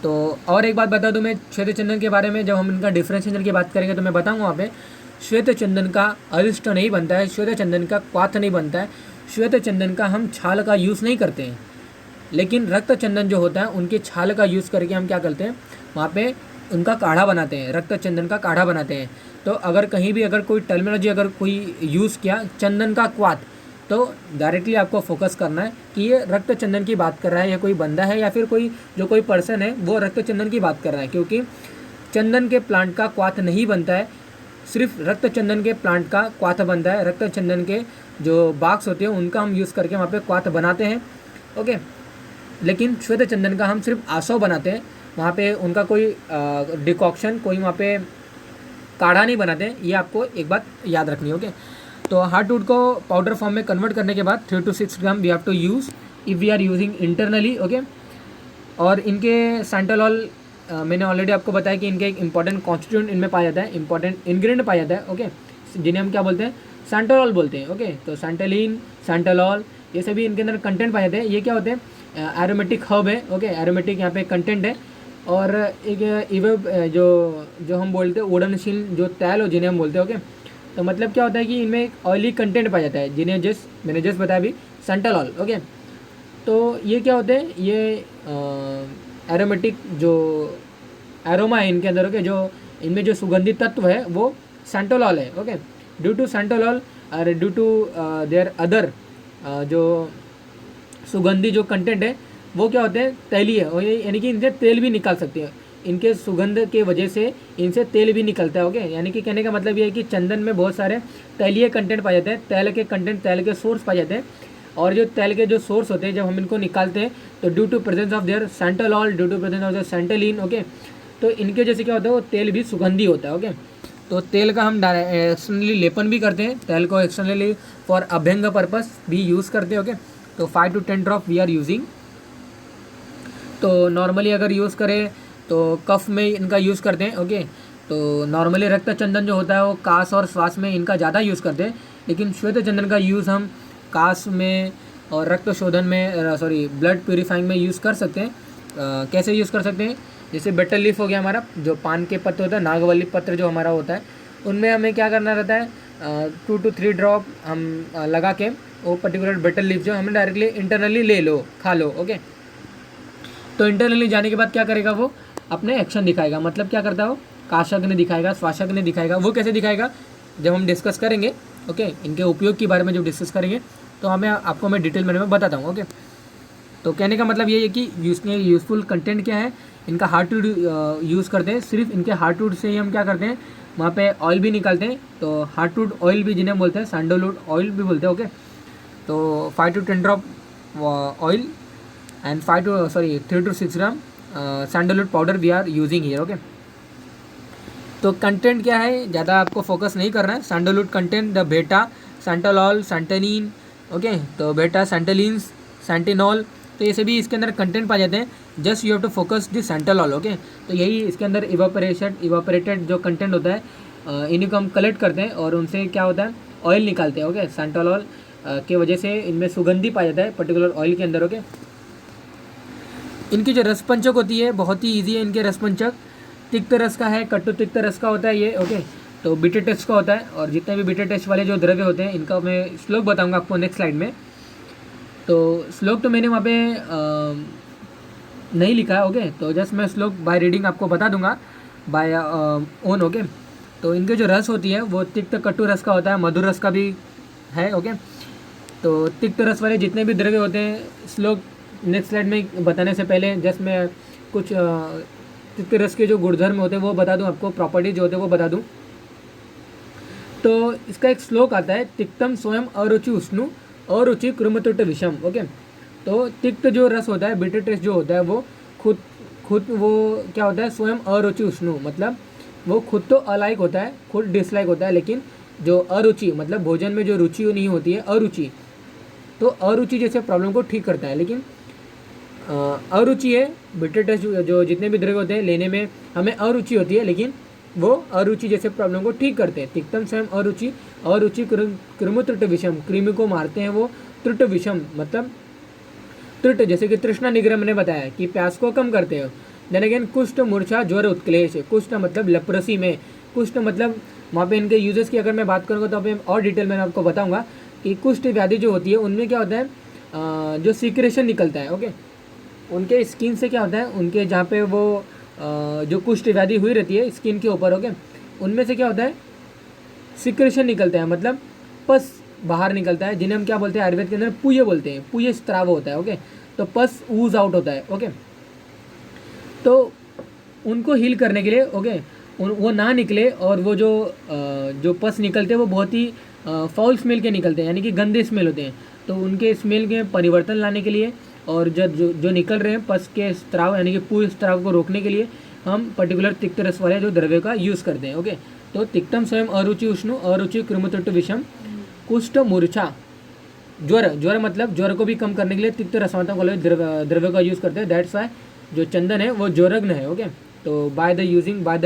तो और एक बात बता दूं मैं श्वेत चंदन के बारे में, जब हम इनका डिफ्रेंशिएशन की बात करेंगे तो मैं बताऊंगा वहाँ पे श्वेत चंदन का अरिष्ट नहीं बनता है, श्वेत चंदन का क्वाथ नहीं बनता है, श्वेत चंदन का हम छाल का यूज़ नहीं करते हैं। लेकिन रक्त चंदन जो होता है उनके छाल का यूज़ करके हम क्या करते हैं, वहाँ पे उनका काढ़ा बनाते हैं, रक्त चंदन का काढ़ा बनाते हैं। तो अगर कहीं भी अगर कोई टर्मिनोलॉजी अगर कोई यूज़ किया चंदन का क्वाथ, तो डायरेक्टली आपको फोकस करना है कि ये रक्त चंदन की बात कर रहा है, या कोई बंदा है या फिर कोई पर्सन है वो रक्त चंदन की बात कर रहा है, क्योंकि चंदन के प्लांट का क्वाथ नहीं बनता है, सिर्फ रक्त चंदन के प्लांट का क्वाथ बनता है, रक्त चंदन के जो बाक्स होते हैं उनका हम यूज़ करके वहाँ पे क्वाथ बनाते हैं, ओके। लेकिन श्वेत चंदन का हम सिर्फ आसव बनाते हैं, वहाँ पे उनका कोई डिकॉक्शन, कोई वहाँ पे काढ़ा नहीं बनाते हैं, ये आपको एक बात याद रखनी है, ओके। तो हार्डवुड को पाउडर फॉर्म में कन्वर्ट करने के बाद 3 to 6 gram we have to use if we are using internally, okay. और इनके सैंटोलॉल मैंने ऑलरेडी आपको बताया कि इनके एक इंपॉर्टेंट कॉन्स्टिट्यूएंट इनमें पाया जाता है, इंपॉर्टेंट इंग्रेडिएंट पाया जाता है, ओके, जिन्हें हम क्या बोलते हैं, सैंटोलॉल बोलते हैं, ओके। तो सैंटोलिन, सैंटोलॉल, ये सभी इनके अंदर कंटेंट पाए जाते हैं। ये क्या होते हैं, एरोमेटिक हर्ब है, ओके, एरोमेटिक यहाँ पे कंटेंट है। और एक जो हम बोलते हैं ओडनशील जो तैल हो जिन्हें हम बोलते हैं, ओके। तो मतलब क्या होता है कि इनमें एक ऑयली कंटेंट पाया जाता है, जिन्हें मैंने जस्ट बताया अभी, सैंटोलॉल, ओके। तो ये क्या होते हैं, ये एरोमेटिक जो एरोमा है इनके अंदर, ओके, जो इनमें जो सुगंधित तत्व है वो सैंटोलॉल है, ओके। ड्यू टू सैंटोलॉल और ड्यू टू देयर अदर जो सुगंधी जो कंटेंट है वो क्या होते हैं, तैलीय है, यानी कि इनसे तेल भी निकाल सकते हैं, इनके सुगंध के वजह से इनसे तेल भी निकलता है, ओके। यानी कि कहने का मतलब ये है कि चंदन में बहुत सारे तैलीय कंटेंट पाए जाते हैं, तेल के कंटेंट, तेल के सोर्स पाए जाते हैं। और जो तेल के जो सोर्स होते हैं जब हम इनको निकालते हैं तो due to presence of their santalol, due to presence of their santalin, okay, तो इनके जैसे क्या होता है वो तेल भी सुगंधी होता है, ओके। तो तेल का हम एक्सटर्नली लेपन भी करते हैं, तेल को एक्सटर्नली फॉर अभ्यंग पर्पस भी यूज़ करते हैं, ओके। तो 5 to 10 drop we are using. तो नॉर्मली अगर यूज़ करें तो कफ में इनका यूज़ करते हैं, ओके। तो नॉर्मली रक्त चंदन जो होता है वो कास और श्वास में इनका ज़्यादा यूज़ करते हैं, लेकिन श्वेत चंदन का यूज़ हम कास में और रक्त शोधन में, ब्लड प्यूरिफाइंग में यूज़ कर सकते हैं। कैसे यूज़ कर सकते हैं, जैसे बेटर लीफ हो गया हमारा, जो पान के पत्ते होता है, नागवल्ली पत्र जो हमारा होता है, उनमें हमें क्या करना रहता है, 2 to 3 ड्रॉप हम लगा के वो पर्टिकुलर बेटर लीफ जो हमें डायरेक्टली इंटरनली ले लो, खा लो, ओके। तो इंटरनली जाने के बाद क्या करेगा, वो अपने एक्शन दिखाएगा, मतलब क्या करता है वो, काशक ने दिखाएगा, श्वासक ने दिखाएगा। वो कैसे दिखाएगा, जब हम डिस्कस करेंगे, ओके, इनके उपयोग के बारे में जब डिस्कस करेंगे तो आपको मैं डिटेल में बताता हूँ, ओके। तो कहने का मतलब ये है कि यूज़फुल कंटेंट क्या है, इनका हार्डवुड यूज़ करते हैं, सिर्फ इनके हार्डवुड से ही हम क्या करते हैं, वहाँ पे ऑयल भी निकालते हैं। तो हार्डवुड ऑयल भी जिन्हें बोलते हैं, सैंडलवुड ऑयल भी बोलते हैं, ओके। तो 5 to 10 drop oil and 3 to 6 gram sandalwood powder we are using here, okay. तो कंटेंट क्या है, ज़्यादा आपको फोकस नहीं करना है। सैंडलवुड कंटेंट, द बेटा सैंटोलॉल, सैंटनिन, ओके, तो बेटा सैंटलिन, सैंटिनॉल, तो ये सभी इसके अंदर कंटेंट पाए जाते हैं। Just you have to focus the santalol, okay. तो यही इसके अंदर इवापोरेटेड जो कंटेंट होता है इन्हीं को हम कलेक्ट करते हैं और उनसे क्या होता है, ऑयल निकालते हैं, ओके। सैंटोलॉल के वजह से इनमें सुगंधी पाया जाता है पर्टिकुलर ऑयल के अंदर, ओके। इनकी जो रसपंचक होती है बहुत ही ईजी है, इनके रसपंचक तिक्त रस का है, कट्टु तिक्त रस का होता है ये, ओके। तो बीटा टेस्ट का होता है, और जितने भी बीटा टेस्ट वाले जो द्रव्य होते हैं इनका मैं श्लोक बताऊंगा आपको नेक्स्ट स्लाइड में। तो श्लोक तो मैंने वहाँ पे नहीं लिखा है, ओके। तो जस्ट मैं श्लोक बाय रीडिंग आपको बता दूंगा बाय ओन, ओके। तो इनके जो रस होती है वो तिक्त कट्टु रस का होता है, मधुर रस का भी है, ओके। तो तिक्त रस वाले जितने भी द्रव्य होते हैं, श्लोक नेक्स्ट स्लाइड में बताने से पहले जस्ट मैं कुछ तिक्त रस के जो गुणधर्म होते हैं वो बता दूं आपको, प्रॉपर्टी जो होते हैं वो बता दूं। तो इसका एक श्लोक आता है, तिक्तम स्वयं अरुचि उष्णु अरुचि कृमतुट विषम, ओके। तो तिक्त जो रस होता है, बिटर टेस्ट जो होता है वो खुद वो क्या होता है, स्वयं अरुचि उष्णु, मतलब वो खुद तो अलाइक होता है, खुद डिसलाइक होता है, लेकिन जो अरुचि मतलब भोजन में जो रुचि नहीं होती है, अरुचि, तो अरुचि जैसे प्रॉब्लम को ठीक करता है। लेकिन अरुचि है, बिटर टेस्ट जो जितने भी द्रव्य होते हैं लेने में हमें अरुचि होती है, लेकिन वो अरुचि जैसे प्रॉब्लम को ठीक करते हैं। तिक्तम स्वयं अरुचि अरुचि कृम त्रुट विषम, कृमि को मारते हैं वो, त्रुट विषम मतलब त्रुट, जैसे कि तृष्णा निग्रह मैंने बताया कि प्यास को कम करते हो। देन अगेन कुष्ठ मूर्छा ज्वर उत्क्लेश, कुष्ठ मतलब लेप्रोसी में, कुष्ठ मतलब वहाँ पे इनके यूजेस की अगर मैं बात करूँगा तो अभी और डिटेल में आपको बताऊँगा कि कुष्ठ व्याधि जो होती है उनमें क्या होता है, जो सीक्रेशन निकलता है, ओके। उनके स्किन से क्या होता है, उनके जहाँ पे वो जो कुष्ठ व्याधि हुई रहती है स्किन के ऊपर, ओके, उनमें से क्या होता है, सिक्रेशन निकलता है, मतलब पस बाहर निकलता है, जिन्हें हम क्या बोलते हैं आयुर्वेद के अंदर पुय बोलते हैं, पुय स्त्राव होता है, ओके। तो पस ऊज आउट होता है, ओके। तो उनको हील करने के लिए, ओके, वो ना निकले, और वो जो पस निकलते हैं वो बहुत ही फाउल स्मेल के निकलते हैं, यानी कि गंदे स्मेल होते हैं। तो उनके स्मेल के परिवर्तन लाने के लिए और जो निकल रहे हैं पस के स्त्राव यानी कि पूर्ण स्त्राव को रोकने के लिए हम पर्टिकुलर तिक्त रस वाले जो द्रव्य का यूज़ करते हैं। ओके, तो तिक्तम स्वयं अरुचि उष्ण अरुचि कृमतुट्ट विषम कुष्ठ मूर्छा ज्वर मतलब ज्वर को भी कम करने के लिए तिक्त रसात्मक वाले द्रव्य का यूज़ करते हैं। दैट्स वाई जो चंदन है वो ज्वरग्न है। ओके, तो बाय द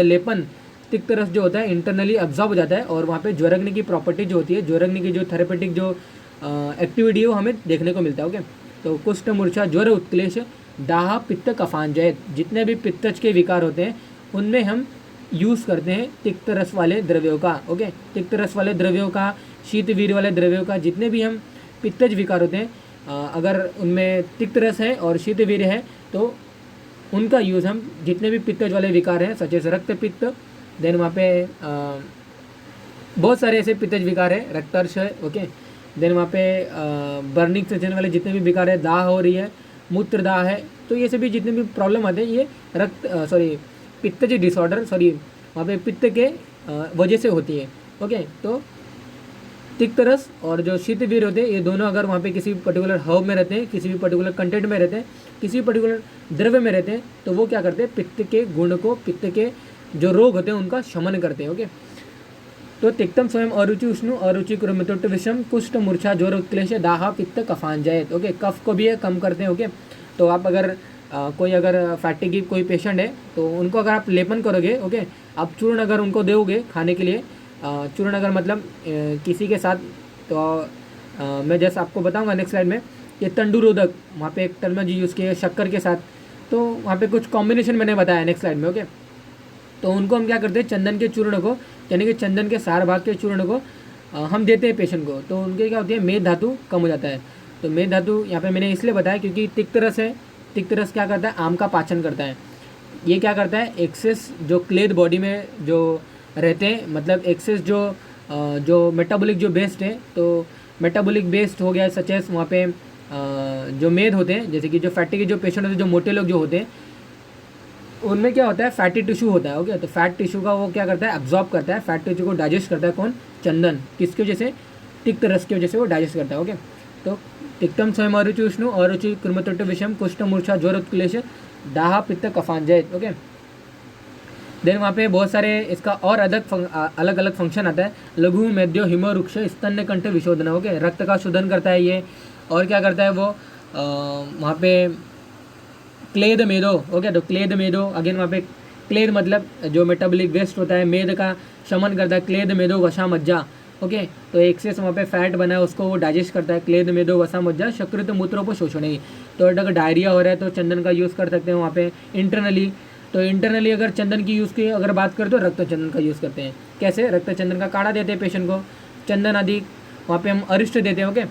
लेपन तिक्त रस जो होता है इंटरनली अब्जॉर्ब हो जाता है, और वहाँ पे ज्वरग्नि की प्रॉपर्टी जो होती है, ज्वरग्नि की जो थेरेपेटिक जो एक्टिविटी है वो हमें देखने को मिलता है। ओके, तो कुष्ठ मूर्छा ज्वर उत्क्लेश दाह पित्त कफांजयत, जितने भी पित्तज के विकार होते हैं उनमें हम यूज़ करते हैं तिक्त रस वाले द्रव्यों का। ओके, तिक्त रस वाले द्रव्यों का, शीत वीर वाले द्रव्यों का, जितने भी हम पित्तज विकार होते हैं अगर उनमें तिक्त रस है और शीत वीर है तो उनका यूज़ हम जितने भी पित्तज वाले विकार हैं सच एस रक्त पित्त, देन वहाँ पे बहुत सारे ऐसे पित्तज विकार है, रक्तर्ष है। ओके, देन वहाँ पे बर्निंग सेंसेशन वाले जितने भी विकार है, दाह हो रही है, मूत्र दाह है, तो ये सभी जितने भी प्रॉब्लम आते हैं ये पित्तज डिसऑर्डर वहाँ पे पित्त के वजह से होती है। ओके, तो तिक्त रस और जो शीत वीर होते हैं ये दोनों अगर वहाँ पे किसी पर्टिकुलर हर्ब में रहते हैं, किसी भी पर्टिकुलर कंटेंट में रहते हैं, किसी पर्टिकुलर द्रव्य में रहते हैं, तो वो क्या करते हैं, पित्त के गुण को, पित्त के जो रोग होते हैं उनका शमन करते हैं। ओके, तो तिक्तम स्वयं अरुचि उष्ण अरुचि कृमितुट्ट विषम कुष्ठ मूर्छा ज्वर उत्क्लेश दाह पित्त कफांजयत। ओके, कफ को भी ये कम करते हैं। ओके, तो आप अगर कोई अगर फैटी कोई पेशेंट है तो उनको अगर आप लेपन करोगे, ओके, आप चूर्ण अगर उनको दोगे खाने के लिए, चूर्ण अगर मतलब किसी के साथ, तो मैं जैसे आपको बताऊंगा नेक्स्ट स्लाइड में, ये तंडुरोधक वहाँ पे एक टर्मिनोलॉजी यूज़ की है शक्कर के साथ, तो वहाँ पे कुछ कॉम्बिनेशन मैंने बताया नेक्स्ट स्लाइड में। ओके, तो उनको हम क्या करते हैं, चंदन के चूर्ण को यानी कि चंदन के सार भाग के चूर्ण को हम देते हैं पेशेंट को, तो उनके क्या होती है, मेद धातु कम हो जाता है। तो मेद धातु यहाँ पे मैंने इसलिए बताया क्योंकि तिक्त रस है, तिक्त रस क्या करता है, आम का पाचन करता है। ये क्या करता है, एक्सेस जो क्लेद बॉडी में जो रहते हैं, मतलब एक्सेस जो मेटाबॉलिक जो बेस्ड है, तो मेटाबॉलिक बेस्ड हो गया सचेस वहाँ पे जो मेद होते हैं, जैसे कि जो फैटी के जो पेशेंट होते हैं, जो मोटे लोग जो होते हैं, उनमें क्या होता है, फैटी टिश्यू होता है। ओके, तो फैट टिश्यू का वो क्या करता है, एब्जॉर्ब करता है, फैट टिश्यू को डाइजेस्ट करता है कौन, चंदन, किसकी वजह से, तिक्त रस की वजह से वो डाइजेस्ट करता है। ओके, तो तिक्तम स्वयं अरुचि उष्ण अरुचि कृमितुट्ट विषम कुष्ठ मूर्छा ज्वर उत्क्लेश दाह पित्त कफांजयत। ओके, देन वहाँ पे बहुत सारे इसका और अलग अलग फंक्शन आता है, लघु मेद्यो हिमवृक्ष स्तन्य कंठ विशोधन। ओके, रक्त का शोधन करता है ये, और क्या करता है वो वहाँ पे क्लेद मेदो। ओके, तो क्लेद मेदो अगेन वहाँ पे क्लेद मतलब जो मेटाबॉलिक वेस्ट होता है, मेद का शमन करता है, क्लेद मेदो वसा मज्जा। ओके, तो एक्सेस वहाँ पे फैट बना है उसको वो डाइजेस्ट करता है, क्लेद मेदो वसा मज्जा शकृत मूत्रोपशोषण ही। तो अगर डायरिया हो रहा है तो चंदन का यूज़ कर सकते हैं वहाँ पे इंटरनली। तो इंटरनली अगर चंदन की यूज़ की अगर बात करें तो रक्त चंदन का यूज़ करते हैं। कैसे, रक्त चंदन का काढ़ा देते हैं पेशेंट को, चंदन आदि वहाँ पे हम अरिष्ट देते हैं। ओके,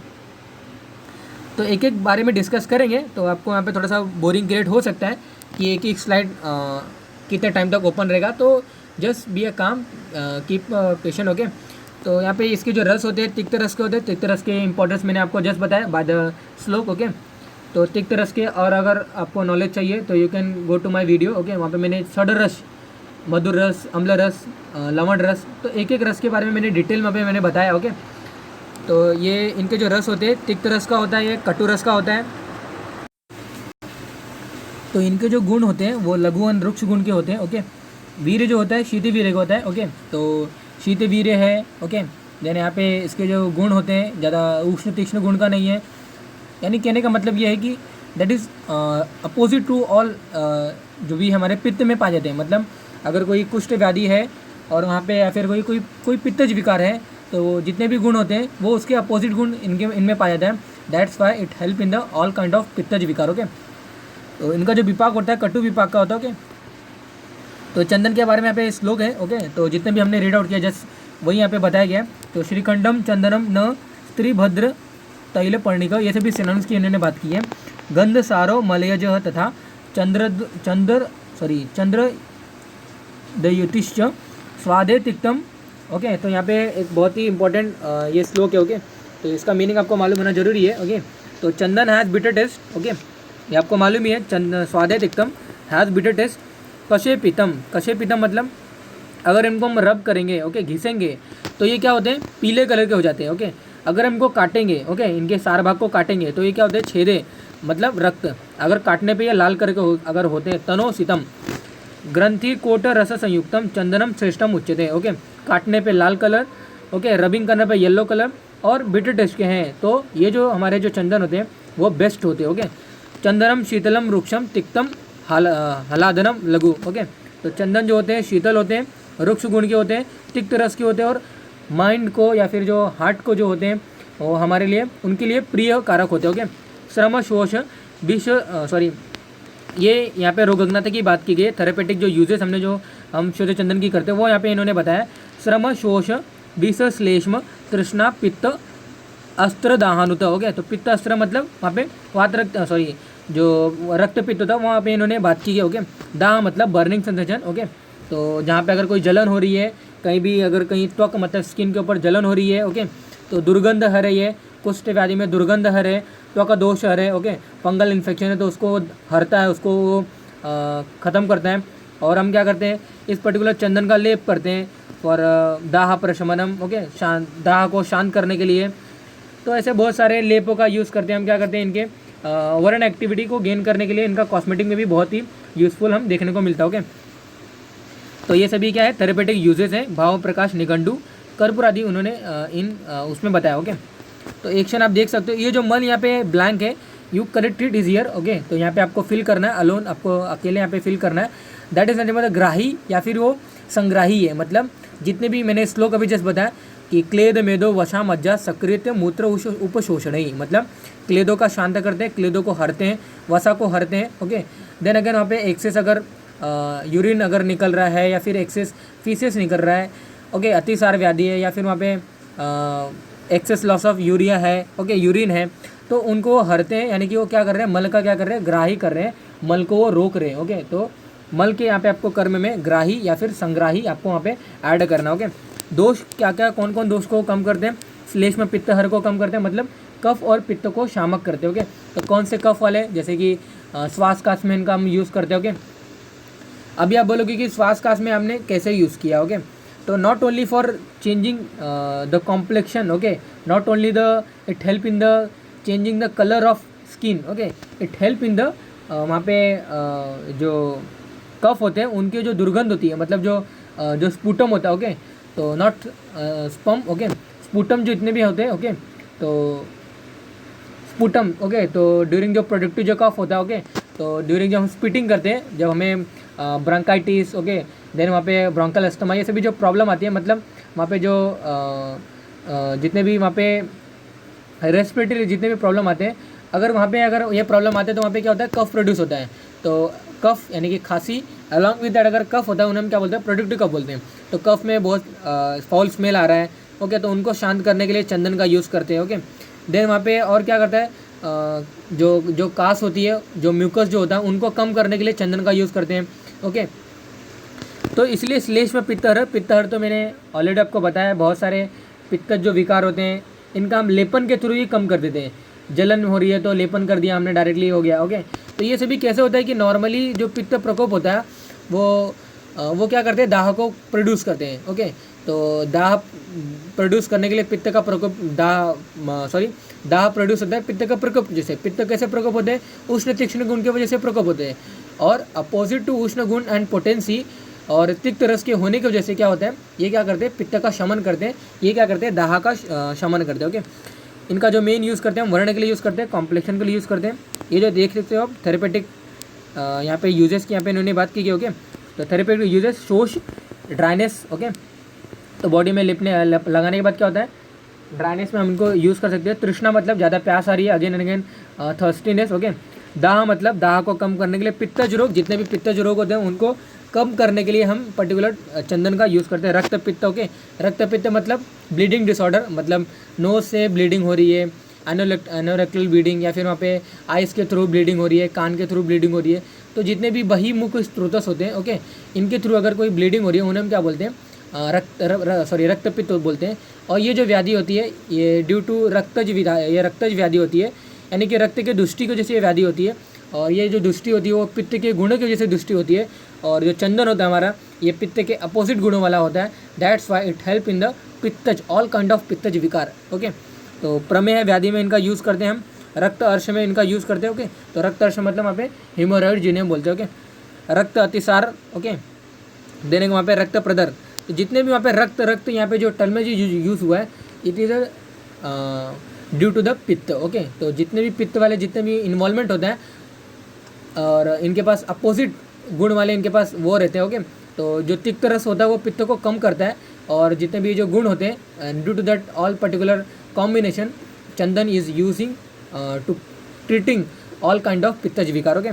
तो एक एक बारे में डिस्कस करेंगे, तो आपको यहाँ पे थोड़ा सा बोरिंग क्रिएट हो सकता है कि एक स्लाइड कितने टाइम तक ओपन रहेगा, तो जस्ट बी अ काम, कीप पेशेंट। ओके, तो यहाँ पे इसके जो रस होते हैं तिक्त रस के होते हैं, तिक्त रस के इंपॉर्टेंस मैंने आपको जस्ट बताया बाय द श्लोक। ओके, तो तिक्त रस के और अगर आपको नॉलेज चाहिए तो you can go to my video. Okay, वहाँ पे मैंने षड रस, मधुर रस, अम्ल रस, लवण रस, तो एक एक रस के बारे में मैंने डिटेल में मैंने बताया। ओके, तो ये इनके जो रस होते हैं, तिक्त रस का होता है, ये कटु रस का होता है। तो इनके जो गुण होते हैं वो लघुवन वृक्ष गुण के होते हैं। ओके, वीर्य जो होता है शीत वीर्य का होता है। ओके, तो शीत वीर्य है। ओके, देन यहाँ पे इसके जो गुण होते हैं ज़्यादा उष्ण तीक्ष्ण गुण का नहीं है, यानी कहने का मतलब ये है कि that is opposite to all जो भी हमारे पित्त में पाए जाते हैं। मतलब अगर कोई कुष्ठ व्याधि है और वहाँ पे या फिर कोई पित्तज विकार है, तो जितने भी गुण होते हैं वो उसके अपोजिट गुण इनमें पाया जाता है। That's why it help in the all kind of पित्तज विकार। ओके, तो इनका जो विपाक होता है कटु विपाक का होता है। ओके, तो चंदन के बारे में यहाँ पे श्लोक है। ओके, तो जितने भी हमने रीड आउट किया जस्ट वही यहाँ पे बताया गया है। तो श्रीखंडम चंदनम न स्त्रीभद्र तैल पर्णिक, ये सभी सिनोनिम्स की इन्होंने बात की है। गंध सारो मलयज तथा चंद्र दयुतिश्च स्वादे तिक्तम। ओके, तो यहाँ पे एक बहुत ही इंपॉर्टेंट ये श्लोक है। ओके, तो इसका मीनिंग आपको मालूम होना जरूरी है। ओके, तो चंदन हैज़ बिटर टेस्ट। ओके, ये आपको मालूम ही है, स्वादे तिक्तम हैज़ बिटर टेस्ट। कशे पीतम, कशे पीतम मतलब अगर इनको हम रब करेंगे, ओके, घिसेंगे, तो ये क्या होते हैं, पीले कलर के हो जाते हैं, ओके। अगर हम इनको काटेंगे, ओके, इनके सार भाग को काटेंगे, तो ये क्या होते हैं, छेदे, मतलब रक्त। अगर काटने पे ये लाल कलर के अगर होते हैं, तनो सीतम ग्रंथि कोट रस संयुक्तम चंदनम श्रेष्ठम उच्यते, ओके। काटने पे लाल कलर, ओके, रबिंग करने पे येलो कलर और बिटर टेस्ट के हैं, तो ये जो हमारे जो चंदन होते हैं वो बेस्ट होते हैं, ओके। चंदनम शीतलम रुक्षम तिक्तम हलादनम लघु, ओके। तो चंदन जो होते हैं शीतल होते हैं, रुक्ष गुण के होते हैं, तिक्त रस के होते हैं, और माइंड को या फिर जो हार्ट को जो होते हैं वो हमारे लिए, उनके लिए प्रिय कारक होते हैं, ओके। श्रम शोष ये यहाँ पे रोगग्नता की बात की गई है। थेरेपेटिक जो यूजेस हम शुद्ध चंदन की करते हैं वो यहाँ पे इन्होंने बताया। श्रम शोष विष श्लेष्म तृष्णा पित्त अस्त्र दाहानुत, हो गया। तो पित्त अस्त्र मतलब वहाँ पे वात रक्त जो रक्त पित्त होता है वहाँ पे इन्होंने बात की है, ओके। दाह मतलब बर्निंग सेंसेशन, ओके। तो जहाँ पे अगर कोई जलन हो रही है, कहीं भी अगर कहीं त्वक मतलब स्किन के ऊपर जलन हो रही है, ओके, तो दुर्गंध हर है, ये कुष्ठ व्याधि में दुर्गंध हर है, त्वक दोष हर है, ओके। फंगल इन्फेक्शन है तो उसको हरता है, उसको ख़त्म करता है। और हम क्या करते हैं, इस पर्टिकुलर चंदन का लेप करते हैं फॉर दाह प्रशमनम, ओके, दाह को शांत करने के लिए। तो ऐसे बहुत सारे लेपों का यूज़ करते हैं हम। क्या करते हैं, इनके ओवरऑल एक्टिविटी को गेन करने के लिए इनका कॉस्मेटिक में भी बहुत ही यूज़फुल हम देखने को मिलता है, ओके। तो ये सभी क्या है, थेरेपेटिक यूजेस हैं। भाव प्रकाश निघंटु कर्पूर आदि उन्होंने उसमें बताया, ओके। तो एक्शन आप देख सकते हो, ये जो मन यहाँ पे ब्लैंक है, you correct it is here, okay. तो यहाँ पे आपको फिल करना है, अलोन आपको अकेले यहाँ पे फिल करना है। दैट इज मतलब ग्राही या फिर वो संग्राही है, मतलब जितने भी मैंने श्लोक अभी जस्ट बताया कि क्लेद मेदो वशा मज्जा सक्रियत मूत्र उपशोषण ही, मतलब क्लेदों का शांत करते हैं, क्लेदों को हरते हैं, वसा को हरते हैं, ओके। देन अगेन वहाँ पे एक्सेस अगर यूरिन अगर निकल रहा है या फिर एक्सेस फीसेस निकल रहा है, ओके, अतिसार व्याधि है या फिर वहाँ पे एक्सेस लॉस ऑफ यूरिया है, ओके, यूरिन है, तो उनको वो हरते हैं। यानी कि वो क्या कर रहे हैं, मल का क्या कर रहे हैं, ग्राही कर रहे हैं, मल को वो रोक रहे हैं, ओके। तो मल के यहाँ पे आपको कर्म में ग्राही या फिर संग्राही आपको वहाँ पे ऐड करना, ओके। दोष क्या क्या, कौन कौन दोष को कम करते हैं, श्लेष्म पित्त हर को कम करते हैं, मतलब कफ और पित्त को शामक करते हैं, ओके। तो कौन से कफ वाले, जैसे कि श्वास काश में इनका हम यूज़ करते हैं, ओके। अभी आप बोलोगे कि श्वास काश में हमने कैसे यूज़ किया, ओके। तो not only for changing the complexion, okay, not only the it help in the changing the colour of skin, okay, it help in the वहाँ पे जो कफ होते हैं उनके जो दुर्गंध होती है, मतलब जो स्पूटम होता है, ओके। तो नॉट स्पम, ओके, स्पूटम जो इतने भी होते हैं, ओके। तो स्पूटम, ओके, तो ड्यूरिंग जो प्रोडक्टिव जो कफ होता है, ओके, तो ड्यूरिंग जब हम स्पिटिंग करते हैं, जब हमें ब्रोंकाइटिस, ओके, देन वहाँ पे ब्रोंकल अस्थमा, ये सभी जो प्रॉब्लम आती है, मतलब वहाँ पे जो जितने भी वहाँ पे रेस्पिरेटरी जितने भी प्रॉब्लम आते हैं, अगर वहाँ पे अगर ये प्रॉब्लम आते हैं तो वहाँ पे क्या होता है, कफ प्रोड्यूस होता है। तो कफ यानी कि खांसी, अलॉन्ग विद दैट अगर कफ होता है उन्हें हम क्या बोलते हैं, प्रोडक्टिव कफ बोलते हैं। तो कफ में बहुत फाउल स्मेल आ रहा है, ओके, तो उनको शांत करने के लिए चंदन का यूज़ करते हैं, ओके। देन वहाँ पे और क्या करता है, जो कास होती है, जो म्यूकस जो होता है उनको कम करने के लिए चंदन का यूज़ करते हैं, ओके। तो इसलिए श्लेष्म पित्तहर तो मैंने ऑलरेडी आपको बताया, बहुत सारे पित्त जो विकार होते हैं इनका हम लेपन के थ्रू ही कम कर देते हैं। जलन हो रही है तो लेपन कर दिया हमने, डायरेक्टली हो गया, ओके। तो ये सभी कैसे होता है कि नॉर्मली जो पित्त प्रकोप होता है वो क्या करते हैं, दाह को प्रोड्यूस करते हैं, ओके। तो दाह प्रोड्यूस करने के लिए पित्त का प्रकोप दाह प्रोड्यूस होता है पित्त का प्रकोप। जैसे पित्त कैसे प्रकोप होते हैं, उष्ण तीक्ष्ण गुण की वजह से प्रकोप होते हैं, और अपोजिट टू उष्ण गुण एंड पोटेंसी और तिक्त रस के होने की वजह से क्या होता है, ये क्या करते हैं, पित्त का शमन करते हैं, ये क्या करते हैं, दाह का शमन करते हैं, ओके। इनका जो मेन यूज़ करते हैं हम वर्ण के लिए यूज़ करते हैं, कॉम्प्लेक्शन के लिए यूज़ करते हैं। ये जो देख सकते हो आप थेरेपेटिक यहाँ पे यूजेस की यहाँ पे इन्होंने बात की गई, ओके। तो थेरेपेटिक यूजेस, शोष, ड्राइनेस, ओके। तो बॉडी में लगाने के बाद क्या होता है, ड्राइनेस में हम इनको यूज़ कर सकते हैं। तृष्णा मतलब ज़्यादा प्यास आ रही है, अगेन एंड अगेन थर्स्टीनेस, ओके। दाह मतलब दाह को कम करने के लिए, पित्तज रोग, जितने भी पित्तज रोग होते हैं उनको कम करने के लिए हम पर्टिकुलर चंदन का यूज़ करते हैं। रक्त पित्त, ओके, रक्त पित्त मतलब ब्लीडिंग डिसऑर्डर, मतलब नोज से ब्लीडिंग हो रही है, एनोरेक्टल ब्लीडिंग, या फिर वहाँ पे आइस के थ्रू ब्लीडिंग हो रही है, कान के थ्रू ब्लीडिंग हो रही है। तो जितने भी बहिमुख स्त्रोतस होते हैं, ओके, इनके थ्रू अगर कोई ब्लीडिंग हो रही है उन्हें हम क्या बोलते हैं, रक्त पित्त बोलते हैं। और ये जो व्याधि होती है ये ड्यू टू रक्तज व्याधि होती है, यानी कि रक्त के दुष्टि की वजह से ये व्याधि होती है। और ये जो दुष्टि होती है वो पित्त के गुण की वजह से दुष्टि होती है। और जो चंदन होता है हमारा, ये पित्त के अपोजिट गुणों वाला होता है, that's why it help in the पित्तज, ऑल काइंड ऑफ पित्तज विकार। ओके, तो प्रमेह व्याधि में इनका यूज़ करते हैं हम, रक्त अर्श में इनका यूज़ करते हैं। ओके, तो रक्त अर्श मतलब वहाँ पे हीमोरॉइड जिन्हें बोलते हैं। ओके, रक्त अतिसार ओके देने को वहाँ पे रक्त प्रदर, तो जितने भी वहाँ पे रक्त यहाँ पे जो टर्म में जो यूज़ हुआ है it is due to the पित्त। ओके, तो जितने भी पित्त वाले जितने भी इन्वॉल्वमेंट होता है और इनके पास अपोजिट गुण वाले इनके पास वो रहते हैं। ओके, तो जो तिक्त रस होता है वो पित्त को कम करता है, और जितने भी जो गुण होते हैं due to that all particular combination चंदन is using to treating all kind of पित्तज विकार। ओके,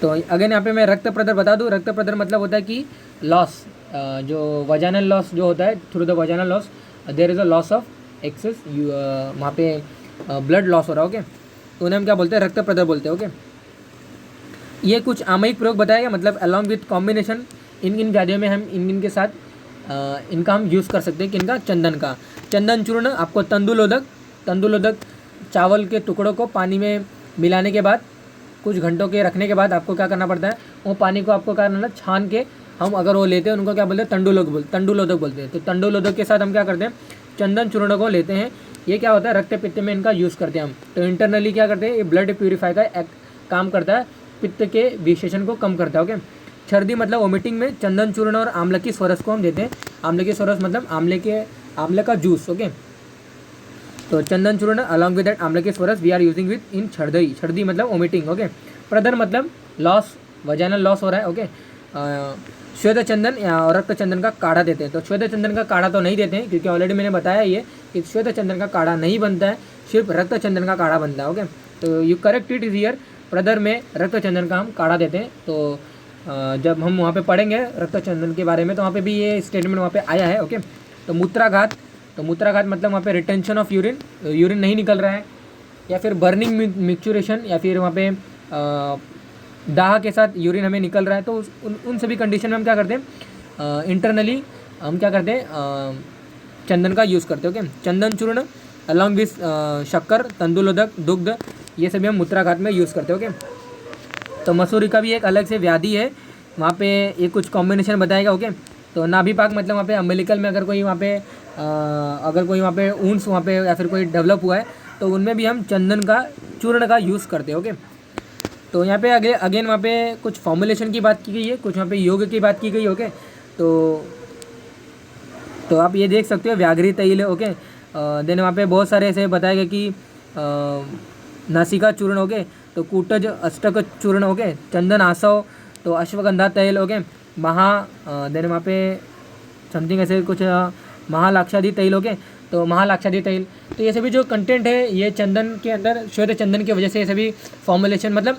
तो अगेन यहाँ पे मैं रक्त प्रदर बता दूँ। रक्त प्रदर मतलब होता है कि लॉस, जो वजानल लॉस जो होता है, through the vaginal loss there is a loss of excess, वहाँ पे ब्लड लॉस हो रहा है। ओके, तो उन्हें हम क्या बोलते हैं, रक्त प्रदर बोलते हैं। ओके, ये कुछ आमयिक प्रयोग बताया गया, मतलब अलॉन्ग विथ कॉम्बिनेशन इन व्याधियों में हम इन के साथ इनका हम यूज़ कर सकते हैं। कि इनका चंदन का, चंदन चूर्ण आपको तंदुलोदक चावल के टुकड़ों को पानी में मिलाने के बाद कुछ घंटों के रखने के बाद आपको क्या करना पड़ता है, वो पानी को आपको क्या करना, छान के हम अगर वो लेते हैं उनको क्या बोलते हैं, तंडुलोदक बोलते हैं। तो तंडुलोदक के साथ हम क्या करते हैं, चंदन चूर्ण को लेते हैं। ये क्या होता है, रक्त पित्त में इनका यूज़ करते हैं हम। तो इंटरनली क्या करते हैं, ये ब्लड प्यूरीफाई का काम करता है, पित्त के विशेषण को कम करता है। ओके, छर्दी मतलब वोमिटिंग में चंदन चूर्ण और आंवला की स्वरस को हम देते हैं। आंवले की स्वरस मतलब आंवले का जूस। ओके, तो चंदन चूर्ण अलॉन्ग विद दैट आंवले की स्वरस we are using with in छर्दी मतलब वोमिटिंग। ओके, प्रदर मतलब लॉस, वजानल लॉस हो रहा है। ओके, श्वेत चंदन या रक्त चंदन का काढ़ा देते हैं। तो श्वेत चंदन का काढ़ा तो नहीं देते हैं, क्योंकि ऑलरेडी मैंने बताया ये कि श्वेत चंदन का काढ़ा नहीं बनता है, सिर्फ रक्त चंदन का काढ़ा बनता है। ओके, तो you correct it is here, प्रदर में रक्त चंदन का हम काढ़ा देते हैं। तो जब हम वहाँ पे पढ़ेंगे रक्त चंदन के बारे में तो वहाँ पे भी ये स्टेटमेंट वहाँ पे आया है। ओके, तो मूत्राघात मतलब वहाँ पे रिटेंशन ऑफ यूरिन नहीं निकल रहा है, या फिर बर्निंग मिक्चुरेशन, या फिर वहाँ पे दाह के साथ यूरिन हमें निकल रहा है। तो उन सभी कंडीशन में हम क्या करते हैं, इंटरनली हम क्या करते हैं, चंदन का यूज़ करते हैं। ओके, चंदन चूर्ण अलॉन्ग विथ शक्कर, तंदुलोदक, दुग्ध, ये सभी हम मूत्राघात में यूज़ करते हैं। ओके, तो मसूरी का भी एक अलग से व्याधि है, वहाँ पे ये कुछ कॉम्बिनेशन बताएगा। ओके, तो नाभिपाक मतलब वहाँ पे अम्बिलिकल में अगर कोई वहाँ पे ऊंस वहाँ पे या फिर कोई डेवलप हुआ है तो उनमें भी हम चंदन का चूर्ण का यूज़ करते हैं। ओके, तो यहाँ पे अगेन वहाँ पे कुछ फॉर्मुलेशन की बात की गई है, कुछ वहाँ पे योग की बात की गई है। ओके, तो आप ये देख सकते हो व्याघ्री तैल। ओके, देन वहाँ पे बहुत सारे ऐसे बताया गया कि नासिका चूर्ण। ओके, तो कूटज अष्टक चूर्ण। ओके, चंदन आसव, तो अश्वगंधा तैल। ओके, देन वहाँ पे समथिंग ऐसे कुछ महालाक्षादि तैल। ओके, तो महालाक्षादि तैल, तो ये सभी जो कंटेंट है ये चंदन के अंदर, श्वेत चंदन की वजह से ये सभी फॉर्मुलेशन मतलब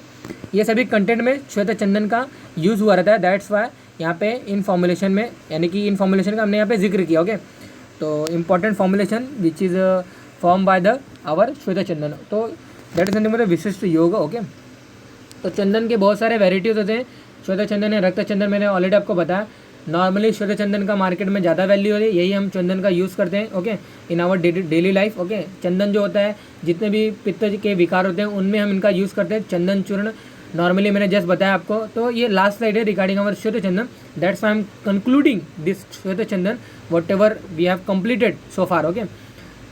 ये सभी कंटेंट में श्वेत चंदन का यूज़ हुआ रहता है। दैट्स वाई यहाँ पे इन फॉर्मुलेशन में, यानी कि इन फॉर्मुलेशन का हमने यहाँ पे जिक्र किया। ओके, तो important formulation which is form by the our श्वेत चंदन, तो दैट इज मतलब विशिष्ट योग। ओके, तो चंदन के बहुत सारे वेराइटीज होते हैं, श्वेत चंदन है, रक्त चंदन मैंने ऑलरेडी आपको बताया। नॉर्मली श्वेत चंदन का मार्केट में ज़्यादा वैल्यू होती है, यही हम चंदन का यूज़ करते हैं। Okay, in our daily life. Okay, चंदन जो होता है, जितने भी पित्त के विकार होते हैं उनमें हम इनका यूज़ करते हैं, चंदन चूर्ण। नॉर्मली मैंने जस्ट बताया आपको, तो ये लास्ट स्लाइड है रिगार्डिंग अवर श्वेत चंदन। That's why I am concluding this श्वेत चंदन whatever we have completed so far. Okay,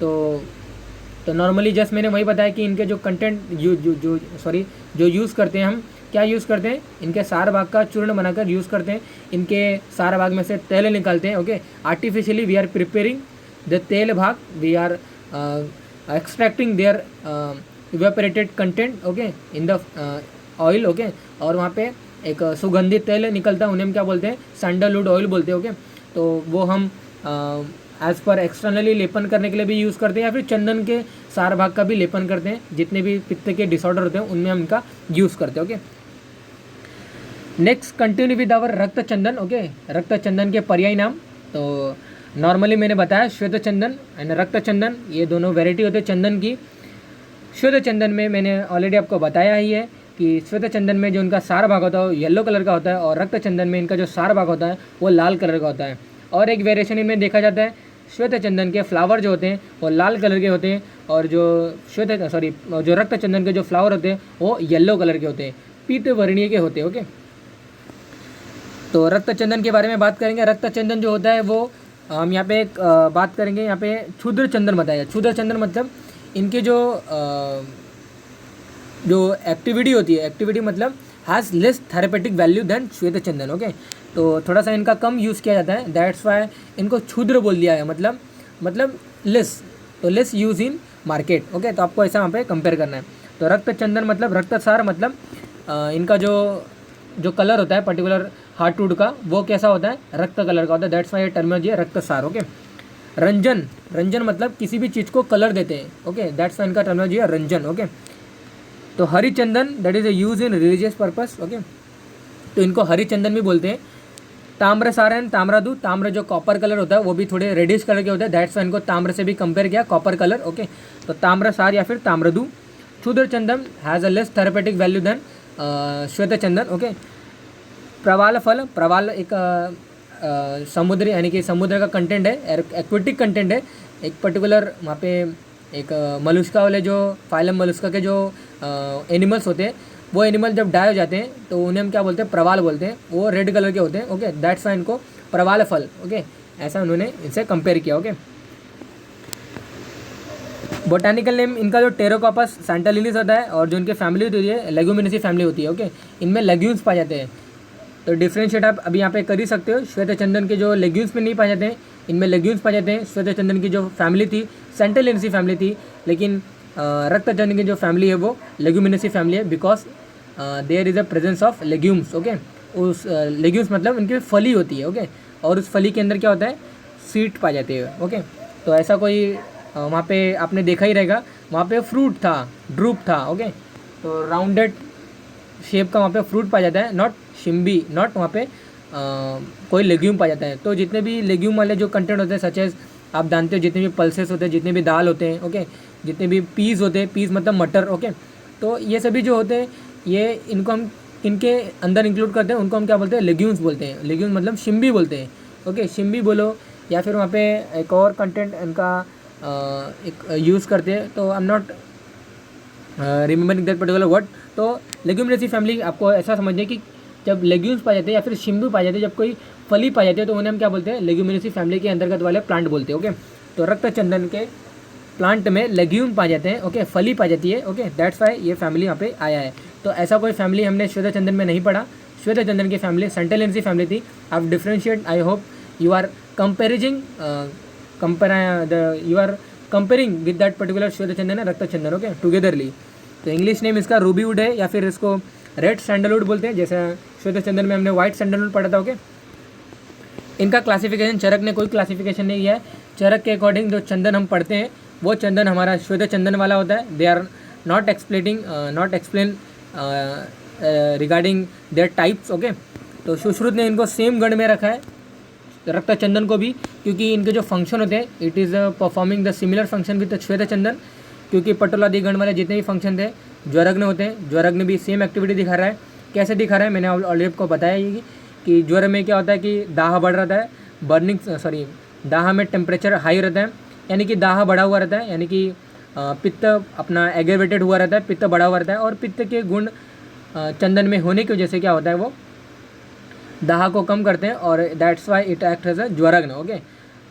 तो नॉर्मली जस्ट मैंने वही बताया कि इनके जो कंटेंट जो यूज़ करते हैं हम, क्या यूज़ करते हैं, इनके सार भाग का चूर्ण बनाकर यूज़ करते हैं, इनके सार भाग में से तेल निकालते हैं। Okay, artificially we are preparing the तेल भाग, we are extracting their evaporated content. Okay, in the oil. Okay, और वहाँ पे एक सुगंधित तेल निकलता है, उन्हें हम क्या बोलते हैं, सैंडलवुड ऑयल बोलते हैं। ओके, तो वो हम एज पर एक्सटर्नली लेपन करने के लिए भी यूज़ करते हैं, या फिर चंदन के सार भाग का भी लेपन करते हैं, जितने भी पित्त के डिसऑर्डर होते हैं उनमें हम इनका यूज़ करते हैं। Okay, next continue with our रक्त चंदन। ओके, रक्त चंदन के पर्यायी नाम, तो नॉर्मली मैंने बताया श्वेत चंदन एंड रक्त चंदन, ये दोनों वेराइटी होते हैं चंदन की। श्वेत चंदन में मैंने ऑलरेडी आपको बताया ही है कि श्वेत चंदन में जो उनका सार भाग होता है वो येलो कलर का होता है, और रक्त चंदन में इनका जो सार भाग होता है वो लाल कलर का होता है। और एक वेरिएशन इनमें देखा जाता है, श्वेत चंदन के फ्लावर जो होते हैं वो लाल कलर के होते हैं, और जो रक्त चंदन के जो फ्लावर होते हैं वो येलो कलर के होते हैं, पीत वर्णीय के होते हैं। ओके, तो रक्त चंदन के बारे में बात करेंगे। रक्त चंदन जो होता है वो हम यहाँ पे एक बात करेंगे, यहाँ पे क्षुद्र चंदन बताएगा। क्षुद्र चंदन मतलब इनके जो एक्टिविटी होती है, एक्टिविटी मतलब has less therapeutic value than श्वेत चंदन। ओके, तो थोड़ा सा इनका कम यूज़ किया जाता है, दैट्स वाई इनको क्षुद्र बोल दिया है, मतलब लेस, तो lace use in market. Okay, तो आपको ऐसा वहाँ पे कंपेयर करना है। तो रक्त चंदन मतलब रक्तसार, मतलब इनका जो कलर होता है पर्टिकुलर हार्टवुड का, वो कैसा होता है, रक्त कलर का होता है, दैट्स वाई ये टर्मिनोलॉजी है रक्तसार। ओके, रंजन मतलब किसी भी चीज़ को कलर देते हैं। ओके, दैट्स वाई इनका टर्मिनोलॉजी है रंजन। ओके, तो हरी चंदन that is a use in religious purpose. Okay, तो इनको हरी चंदन भी बोलते हैं। ताम्र सारन, ताम्रदू, ताम्र जो कॉपर कलर होता है वो भी थोड़े रेडिश कलर के होते हैं, दैट्स वाई इनको ताम्र से भी कंपेयर किया, कॉपर कलर। ओके, तो ताम्र सार या फिर ताम्रदू। क्षुद्र चंदन has a less therapeutic value than श्वेत चंदन। ओके, प्रवाल फल, प्रवाल एक समुद्री यानी कि समुद्र का कंटेंट है, एक्वेटिक कंटेंट है, एक पर्टिकुलर वहाँ पे एक मलुस्का वाले जो फाइलम मलुस्का के जो एनिमल्स होते हैं, वो एनिमल जब डाई हो जाते हैं तो उन्हें हम क्या बोलते हैं, प्रवाल बोलते हैं, वो रेड कलर के होते हैं। ओके, दैट्स वाई इनको प्रवाल फल। ओके, ऐसा उन्होंने इनसे कंपेयर किया। ओके, बोटानिकल नेम इनका जो टेरोकापस सैंटालिनिस होता है, और जो इनकी फैमिली होती है लेग्यूमिनेसी फैमिली होती है। ओके, इनमें लेग्यूम्स पाए जाते हैं। तो डिफ्रेंशिएट आप अभी यहाँ पे कर ही सकते हो, श्वेत चंदन के जो लेग्यूम्स में नहीं पाए जाते हैं, इनमें लेग्यूम्स पाए जाते हैं। श्वेत चंदन की जो फैमिली थी सेंटालिनेसी फैमिली थी, लेकिन रक्त चंदन की जो फैमिली है वो लेग्यूमिनेसी फैमिली है, because there is a presence of legumes. Okay, उस लेग्यूम्स मतलब उनकी फली होती है। ओके, और उस फली के अंदर क्या होता है, सीड पाए जाते हैं। ओके, तो ऐसा कोई वहाँ पे आपने देखा ही रहेगा, वहाँ पे फ्रूट था, ड्रूप था। ओके, तो राउंडेड शेप का वहाँ पे फ्रूट पाया जाता है, नॉट शिम्बी, नॉट वहाँ पे कोई लेग्यूम पाया जाता है। तो जितने भी लेग्यूम वाले जो कंटेंट होते हैं, सच एज आप जानते हो जितने भी पल्सेस होते हैं, जितने भी दाल होते हैं, ओके, जितने भी पीस होते हैं, पीस मतलब मटर। ओके, तो ये सभी जो होते हैं, ये इनको हम इनके अंदर इंक्लूड करते हैं, उनको हम क्या बोलते हैं, लेग्यूम्स बोलते हैं। लेग्यूम्स मतलब शिम्बी बोलते हैं। ओके, शिम्बी बोलो, या फिर वहाँ पे एक और कंटेंट इनका एक यूज़ करते हैं, तो आई am not remembering that particular word. तो लेग्यूमिनेसी फैमिली आपको ऐसा समझिए कि जब लेग्यूम्स पाए जाते हैं या फिर शिम्बी पाए जाते हैं, जब कोई फली पाई जाती है, तो उन्हें हम क्या बोलते हैं, लेग्यूमिनेसी फैमिली के अंतर्गत वाले प्लांट बोलते हैं। ओके, तो रक्त चंदन के प्लांट में लेग्यूम पाए जाते हैं। ओके, फली पाई जाती है। ओके, दैट्स वाई ये फैमिली यहाँ पे आया है। तो ऐसा कोई फैमिली हमने श्वेत चंदन में नहीं पढ़ा। श्वेत चंदन की फैमिली सेंटालिनेसी फैमिली थी। आप differentiate, I hope you are comparing with that particular श्वेत चंदन है, रक्त चंदन। Okay, togetherly. तो इंग्लिश नेम इसका रूबीवुड है, या फिर इसको रेड सैंडलवुड बोलते हैं, जैसे श्वेत चंदन में हमने व्हाइट सैंडलवुड पढ़ा था। ओके, इनका क्लासिफिकेशन चरक ने कोई क्लासिफिकेशन नहीं किया है। चरक के अकॉर्डिंग जो चंदन हम पढ़ते हैं, वो चंदन हमारा श्वेत चंदन वाला होता है। They are not explain regarding their types. Okay, तो सुश्रुत ने इनको सेम गण में रखा है, रक्त चंदन को भी, क्योंकि इनके जो फंक्शन होते हैं, it is performing the similar function with श्वेत चंदन। क्योंकि पटोलादि गण वाले जितने भी फंक्शन थे, ज्वरग्न होते हैं, ज्वरग्न भी सेम एक्टिविटी दिखा रहा है। कैसे दिखा रहा है, मैंने ऑलरेडी आपको बताया ही कि ज्वर में क्या होता है कि दाह बढ़ रहता है, दाह में टेम्परेचर हाई रहता है, यानी कि दाह बढ़ा हुआ रहता है, यानी कि पित्त अपना एग्रेवेटेड हुआ रहता है, पित्त बढ़ा हुआ रहता है, और पित्त के गुण चंदन में होने की वजह से क्या होता है, वो दाह को कम करते हैं, और that's why it act as a ज्वरग्न। ओके,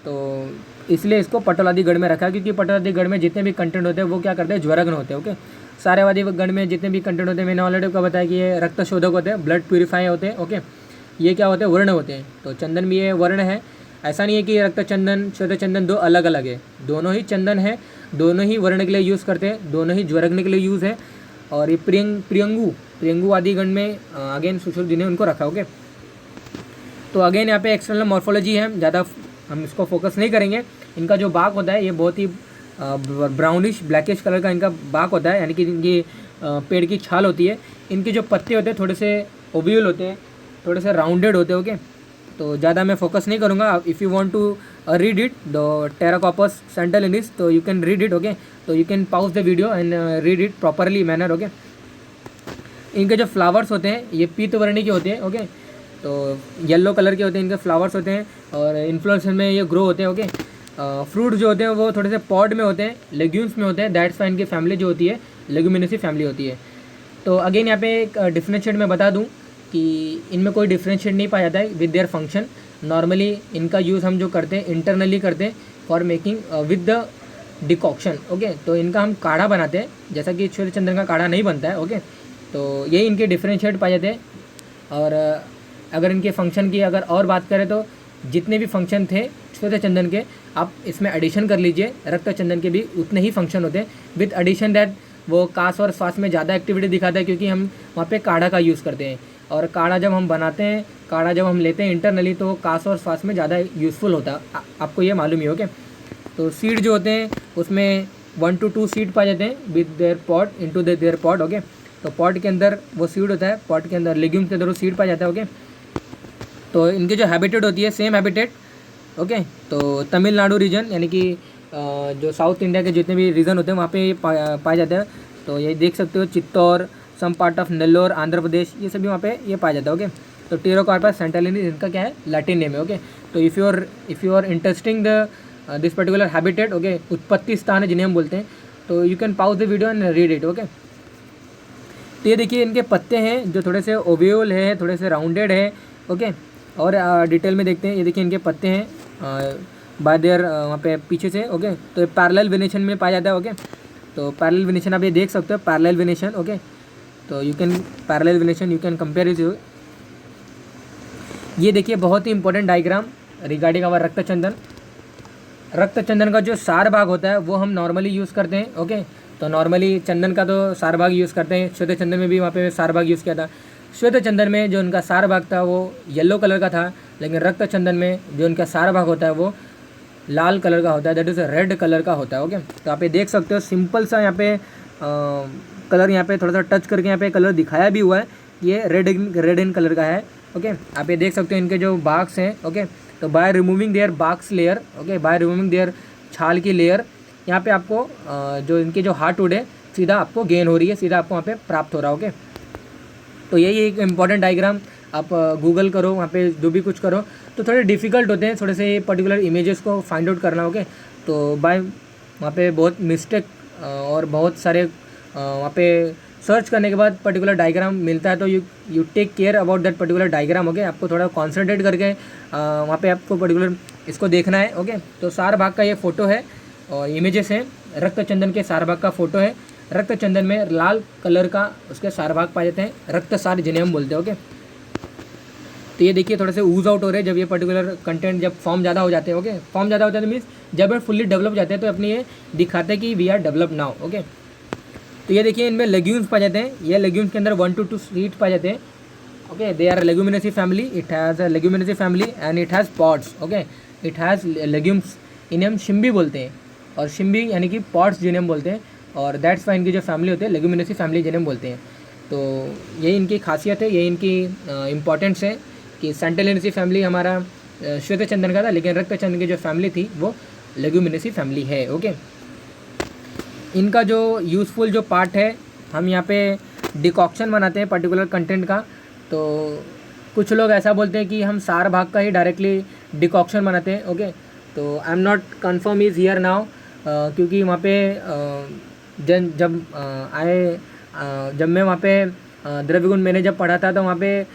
तो इसलिए इसको पटोलादि गण में रखा है, क्योंकि पटोलादि गण में जितने भी कंटेंट होते हैं वो क्या करते हैं, ज्वरग्न होते हैं। ओके, सार्यवादी गण में जितने भी कंटेंट होते हैं, मैंने ऑलरेडी आपको बताया कि ये रक्त शोधक होते हैं, ब्लड प्यूरिफाई होते हैं। ओके, ये क्या होते हैं, वर्ण होते हैं। तो चंदन भी ये वर्ण है। ऐसा नहीं है कि रक्त चंदन श्वेत चंदन दो अलग अलग है, दोनों ही चंदन है, दोनों ही वर्ण के लिए यूज़ करते हैं, दोनों ही ज्वरग्न के लिए यूज़ है। और ये प्रियंगु आदि गण में अगेन सुश्रुत जी ने उनको रखा। ओके, तो अगेन यहाँ पे एक्सटर्नल मॉर्फोलॉजी है, ज़्यादा हम इसको फोकस नहीं करेंगे। इनका जो बाग होता है, ये बहुत ही ब्राउनिश ब्लैकिश कलर का इनका बाग होता है, यानी कि इनकी पेड़ की छाल होती है। इनके जो पत्ते होते हैं थोड़े से ओव्यूल होते हैं, थोड़े से राउंडेड होते हैं। ओके, तो ज़्यादा मैं फोकस नहीं करूँगा। If you want to read it the Pterocarpus santalinus, तो you can read it. Okay, तो you can pause the video and read it properly manner. Okay, इनके जो फ्लावर्स होते हैं ये पीत वर्णी के होते हैं। ओके, तो येलो कलर के होते हैं इनके फ्लावर्स होते हैं, और इन्फ्लोरेसेंस में ये ग्रो होते हैं। ओके, फ्रूट जो होते हैं वो थोड़े से पॉड में होते हैं, लेग्यूम्स में होते हैं, दैट्स वाई इनकी फैमिली जो होती है लेग्यूमिनेसी फैमिली होती है। तो अगेन यहाँ पे एक डिफरेंशिएट मैं बता दूँ कि इनमें कोई डिफ्रेंशिएट नहीं पाया जाता है विद देयर फंक्शन। नॉर्मली इनका यूज़ हम जो करते हैं इंटरनली करते हैं for making with the decoction. Okay, तो इनका हम काढ़ा बनाते हैं, जैसा कि श्वेत चंदन का काढ़ा नहीं बनता है। ओके, तो यही इनके डिफ्रेंशिएट पाए जाते हैं। और अगर इनके फंक्शन की अगर और बात करें तो जितने भी फंक्शन थे श्वेत चंदन के आप इसमें एडिशन कर लीजिए, रक्त चंदन के भी उतने ही फंक्शन होते हैं विद एडिशन दैट वो कास और श्वास में ज़्यादा एक्टिविटी दिखाता है, क्योंकि हम वहाँ पे काढ़ा का यूज़ करते हैं। और काढ़ा जब हम बनाते हैं, काढ़ा जब हम लेते हैं इंटरनली, तो कास और श्वास में ज़्यादा यूज़फुल होता है, आपको ये मालूम ही हो। ओके, तो सीड जो होते हैं उसमें 1 to 2 सीड पाए जाते हैं with their pot into their pot. Okay, तो पॉट के अंदर वो सीड होता है, पॉट के अंदर लेग्यूम्स के अंदर वो सीड पाया जाता है। ओके, तो इनकी जो हैबिटेट होती है सेम हैबिटेट। ओके, तो तमिलनाडु रीजन यानी कि जो साउथ इंडिया के जितने भी रीजन होते हैं वहाँ पे पाए जाते हैं। तो ये देख सकते हो Chittoor, some part of Nellore, Andhra Pradesh, ये सभी वहाँ पे ये पाया जाता है। ओके, तो टेरोकार्पस सेंटालिनी इनका क्या है, लैटिन नेम है। ओके, तो if you are interesting the this particular habitat, okay, उत्पत्ति स्थान है जिन्हें हम बोलते हैं, तो you can pause the video and read it. Okay, तो ये देखिए इनके पत्ते हैं जो थोड़े से ओव्यूल है, थोड़े से राउंडेड है। ओके, और डिटेल में देखते हैं। ये देखिए इनके पत्ते हैं बाय देयर वहाँ पे पीछे से। ओके, तो ये पैरेलल वेनेशन में पाया जाता है। ओके, तो पैरेलल वेनेशन आप ये देख सकते हो, पैरेलल वेनेशन। ओके, तो you can parallel venation you can compare it. ये देखिए बहुत ही इंपॉर्टेंट डायग्राम रिगार्डिंग आवर रक्त चंदन। रक्त चंदन का जो सार भाग होता है वो हम नॉर्मली यूज़ करते हैं। ओके, तो नॉर्मली चंदन का तो सार भाग यूज़ करते हैं, श्वेत चंदन में भी वहाँ पे सार भाग यूज़ किया था। श्वेत चंदन में जो उनका सार भाग था वो येलो कलर का था, लेकिन रक्त चंदन में जो उनका सार भाग होता है वो लाल कलर का होता है, दैट इज़ रेड कलर का होता है। ओके, तो आप ये देख सकते हो सिंपल सा यहाँ पे कलर यहाँ पे थोड़ा सा टच करके यहाँ पे कलर दिखाया भी हुआ है, ये रेड इन कलर का है। ओके, आप ये देख सकते हो इनके जो बाक्स हैं। ओके, तो by removing their barks layer, okay, by removing their छाल की लेयर, यहाँ पे आपको जो इनके जो हार्टवुड है सीधा आपको गेन हो रही है, सीधा आपको वहाँ पे प्राप्त हो रहा है। ओके, तो यही एक इम्पॉर्टेंट डायग्राम आप गूगल करो, वहाँ पे जो भी कुछ करो तो थोड़े डिफ़िकल्ट होते हैं थोड़े से पर्टिकुलर इमेजेस को फाइंड आउट करना। ओके, तो बाय वहाँ पे बहुत मिस्टेक और बहुत सारे वहाँ पे सर्च करने के बाद पर्टिकुलर डायग्राम मिलता है, तो you take care about that particular diagram. Okay, आपको थोड़ा कॉन्सेंट्रेट करके वहाँ पे आपको पर्टिकुलर इसको देखना है। ओके, तो सार भाग का ये फ़ोटो है और इमेजेस हैं, रक्त चंदन के सार भाग का फ़ोटो है। रक्त चंदन में लाल कलर का उसके सार भाग पाए जाते हैं, रक्त सार जिन्हें हम बोलते हैं। ओके, तो ये देखिए थोड़े से ऊज आउट हो रहे हैं जब ये पर्टिकुलर कंटेंट जब फॉर्म ज़्यादा हो जाते हैं। ओके, फॉर्म ज़्यादा होता है तो मीन्स जब ये फुल्ली डेवलप हो जाते हैं तो अपनी ये दिखाते हैं कि we are develop now. Okay, तो ये देखिए इनमें लेग्यूम्स पाए जाते हैं, ये लेग्यूम्स के अंदर 1 to 2 सीड्स पाए जाते हैं। Okay, they are Leguminosae family, it has a Leguminosae family and it has pods. Okay, it has legumes, इन्हें हम शिम्बी बोलते हैं, और शिम्बी यानी कि पॉड्स जिन्हें हम बोलते हैं, और दैट्स वाई इनकी जो फैमिली होती है लेग्यूमिनेसी फैमिली जिन्हें हम बोलते हैं। तो यही इनकी खासियत है, यही इनकी इंपॉर्टेंस है कि सेंटेलिनेसी फैमिली हमारा श्वेत चंदन का था, लेकिन रक्त चंदन की जो फैमिली थी वो लेग्यूमिनेसी फैमिली है। ओके, इनका जो यूज़फुल जो पार्ट है, हम यहाँ पे डिकॉक्शन बनाते हैं पर्टिकुलर कंटेंट का। तो कुछ लोग ऐसा बोलते हैं कि हम सार भाग का ही डायरेक्टली डिकॉक्शन बनाते हैं। ओके, तो आई am not confirm is here now, क्योंकि वहाँ पे जब मैं वहाँ पे द्रव्य गुण मैंने जब पढ़ा था तो वहाँ पे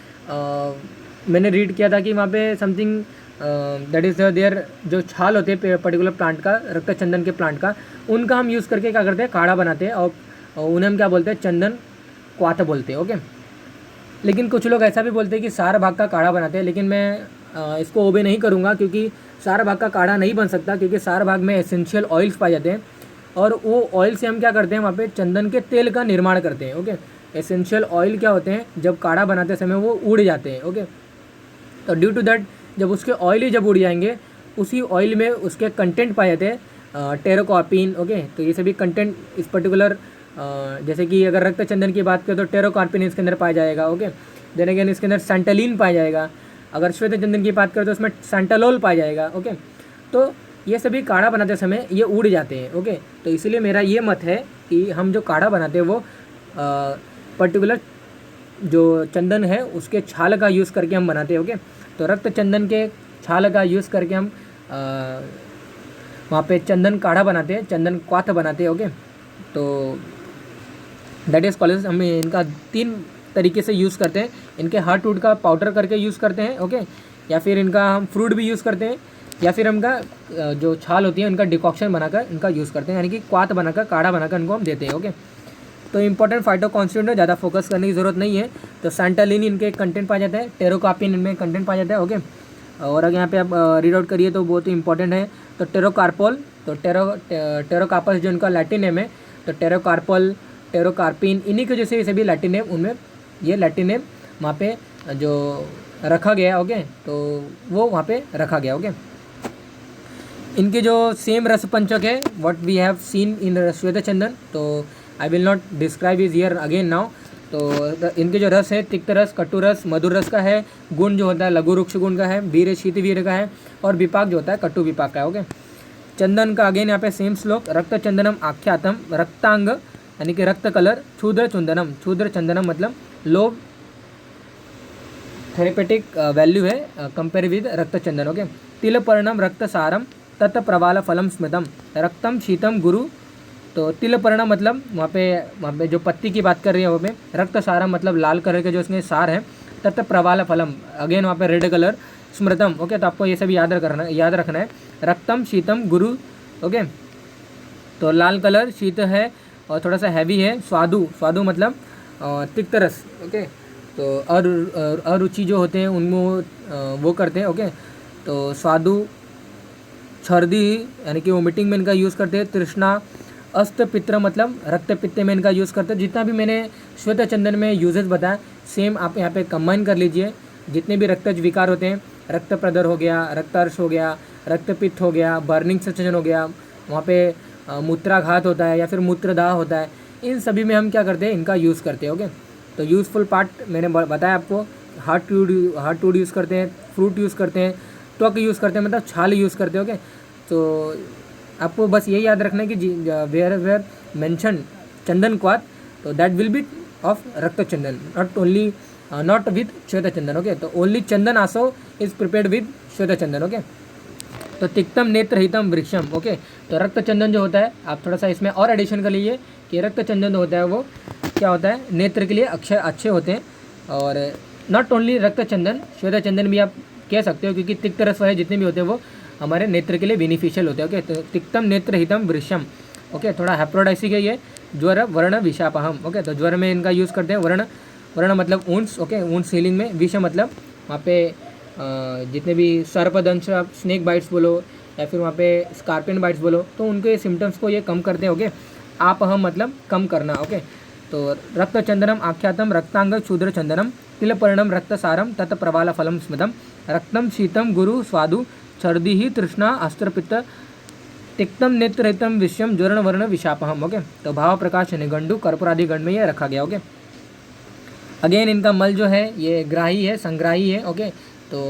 मैंने रीड किया था कि वहाँ पे समथिंग दैट इज़ देयर जो छाल होते हैं पर्टिकुलर प्लांट का, रक्त चंदन के प्लांट का, उनका हम यूज़ करके क्या करते हैं, काढ़ा बनाते हैं, और उन्हें हम क्या बोलते हैं, चंदन क्वाथ बोलते हैं। ओके, लेकिन कुछ लोग ऐसा भी बोलते हैं कि सार भाग का काढ़ा बनाते हैं, लेकिन मैं इसको ओबे नहीं करूँगा, क्योंकि सार भाग का काढ़ा नहीं बन सकता, क्योंकि सार भाग में एसेंशियल ऑयल्स पाए जाते हैं, और वो ऑयल से हम क्या करते हैं, वहाँ पे चंदन के तेल का निर्माण करते हैं। ओके, एसेंशियल ऑयल क्या होते हैं, जब काढ़ा बनाते समय वो उड़ जाते हैं। ओके, तो ड्यू टू दैट जब उसके ऑयल ही जब उड़ जाएंगे, उसी ऑयल में उसके कंटेंट पाए जाते हैं टेरोकार्पिन। ओके, तो ये सभी कंटेंट इस पर्टिकुलर जैसे कि अगर रक्त चंदन की बात करें तो टेरोकार्पिन इसके अंदर पाया जाएगा। ओके, देन अगेन इसके अंदर सेंटलिन पाया जाएगा। अगर श्वेत चंदन की बात करें तो उसमें सेंटालोल पाया जाएगा। ओके, तो ये सभी काढ़ा बनाते समय ये उड़ जाते हैं। ओके, तो इसलिए मेरा ये मत है कि हम जो काढ़ा बनाते हैं वो पर्टिकुलर जो चंदन है उसके छाल का यूज़ करके हम बनाते हैं। ओके, तो रक्त चंदन के छाल का यूज़ करके हम वहाँ पे चंदन काढ़ा बनाते हैं, चंदन क्वाथ बनाते हैं। ओके, तो दैट इज़ कॉलेज। हम इनका 3 तरीके से यूज़ करते हैं। इनके हार्ट वुड का पाउडर करके यूज़ करते हैं, ओके, या फिर इनका हम फ्रूट भी यूज़ करते हैं, या फिर इनका जो छाल होती है उनका डिकॉक्शन बनाकर इनका यूज़ करते हैं, यानी कि क्वाथ बनाकर, काढ़ा बनाकर इनको हम देते हैं, ओके। तो इंपॉर्टेंट फाइटो कॉन्स्टिट्यूएंट है, ज़्यादा फोकस करने की ज़रूरत नहीं है। तो सैंटालिन इनके कंटेंट पाया जाता है, टेरोकार्पिन इनमें कंटेंट पाया जाता है, ओके। और अगर यहाँ पे आप रीड आउट करिए तो बहुत ही इंपॉर्टेंट है। तो टेरोकार्पोल, तो टेरोकार्पस जो इनका लैटिन नेम है, तो टेरोकार्पोल, टेरोकार्पिन, इन्हीं के जैसे सभी लैटिन नेम, उनमें ये लैटिन नेम वहाँ पे जो रखा गया, ओके, तो वो वहाँ पे रखा गया, ओके। इनके जो सेम रस पंचक है what we have seen in श्वेत चंदन, तो I will not describe is here again now. तो इनके जो रस है तिक्त रस, कटु रस, मधुर रस का है, गुण जो होता है लघु रुक्ष गुण का है, वीर शीत वीर का है, और विपाक जो होता है कटु विपाक का है, ओके। चंदन का अगेन यहाँ पे सेम श्लोक, रक्त चंदनम आख्यातम रक्तांग यानी कि रक्त कलर, क्षुद्र चंदनम, क्षुद्र चंदनम मतलब लो थेरेपेटिक वैल्यू है कंपेयर विद रक्त चंदन, ओके। तिल पर्णम रक्त सारम तत् प्रवाल फलम स्मितम रक्तम शीतम गुरु, तो तिल पर्ण मतलब वहाँ पे जो पत्ती की बात कर रही है वहाँ पे, रक्त सारम मतलब लाल कलर के जो इसमें सार है, तत् प्रवाल फलम अगेन वहाँ पे रेड कलर, स्मृतम, ओके। तो आपको ये सब याद रखना है, रक्तम शीतम गुरु, ओके। तो लाल कलर शीत है और थोड़ा सा हैवी है, स्वादु, स्वादु मतलब तिक्त रस, ओके। तो अरुचि जो होते हैं उनमें वो करते हैं, ओके। तो स्वादु, छर्दी यानी कि वोमिटिंग में इनका यूज़ करते हैं, तृष्णा, अस्त पित्र मतलब रक्त पित्त में इनका यूज़ करते हैं। जितना भी मैंने श्वेत चंदन में यूजेस बताया सेम आप यहाँ पे कंबाइन कर लीजिए। जितने भी रक्तज विकार होते हैं, रक्त प्रदर हो गया, रक्तार्श हो गया, रक्तपित्त हो गया, बर्निंग सेंसेशन हो गया, वहाँ पे मूत्राघात होता है या फिर मूत्रदाह होता है, इन सभी में हम क्या करते हैं इनका यूज़ करते हैं, ओके। तो यूज़फुल पार्ट मैंने बताया आपको, हार्ट वुड यूज़ करते हैं, फ्रूट यूज़ करते हैं, त्वक यूज़ करते हैं मतलब छाल यूज़ करते हैं, ओके। तो आपको बस यही याद रखना है कि वेयर मेंशन चंदन क्वाथ, तो दैट विल बी ऑफ रक्त चंदन, नॉट विद श्वेत चंदन, ओके। तो ओनली चंदन आसो इज प्रिपेयर्ड विद श्वेत चंदन, ओके। तो तिक्तम नेत्रहितम वृक्षम, ओके। तो रक्त चंदन जो होता है आप थोड़ा सा इसमें और एडिशन कर लीजिए कि रक्त चंदन होता है वो क्या होता है, नेत्र के लिए अच्छे होते हैं। और नॉट ओनली रक्त चंदन, श्वेत चंदन भी आप कह सकते हो, क्योंकि तिक्त रस वाले जितने भी होते हैं वो हमारे नेत्र के लिए बेनिफिशियल होते हैं, ओके। तो तिक्तम नेत्रहितम वृक्षम, ओके। थोड़ा हैप्रोडाइसिक है ये, ज्वर वर्ण विषापहम, ओके। तो ज्वर में इनका यूज़ करते हैं, वर्ण मतलब ऊंट्स, ओके, ऊंट्स हीलिंग में, विष मतलब वहाँ पे जितने भी सर्पदंश, आप स्नेक बाइट्स बोलो या फिर वहाँ पे स्कॉर्पियन बाइट्स बोलो, तो उनके सिम्टम्स को ये कम करते हैं, ओके। आप हम मतलब कम करना, ओके। तो रक्त चंदनम आख्यातम रक्तांग क्षुद्र चंदनम तिलपर्णम रक्त सारम तत् प्रवाल फलम स्मितम रक्तम शीतम गुरु स्वादु छर्दी ही तृष्णा अस्त्रपित्त तिक्तम नेत्रहितम विषयम ज्वरण वर्ण विषापहम, ओके। तो भाव प्रकाश निगंडु कर्पूरादि गण में ये रखा गया, ओके। अगेन इनका मल जो है ये ग्राही है, संग्राही है, ओके। तो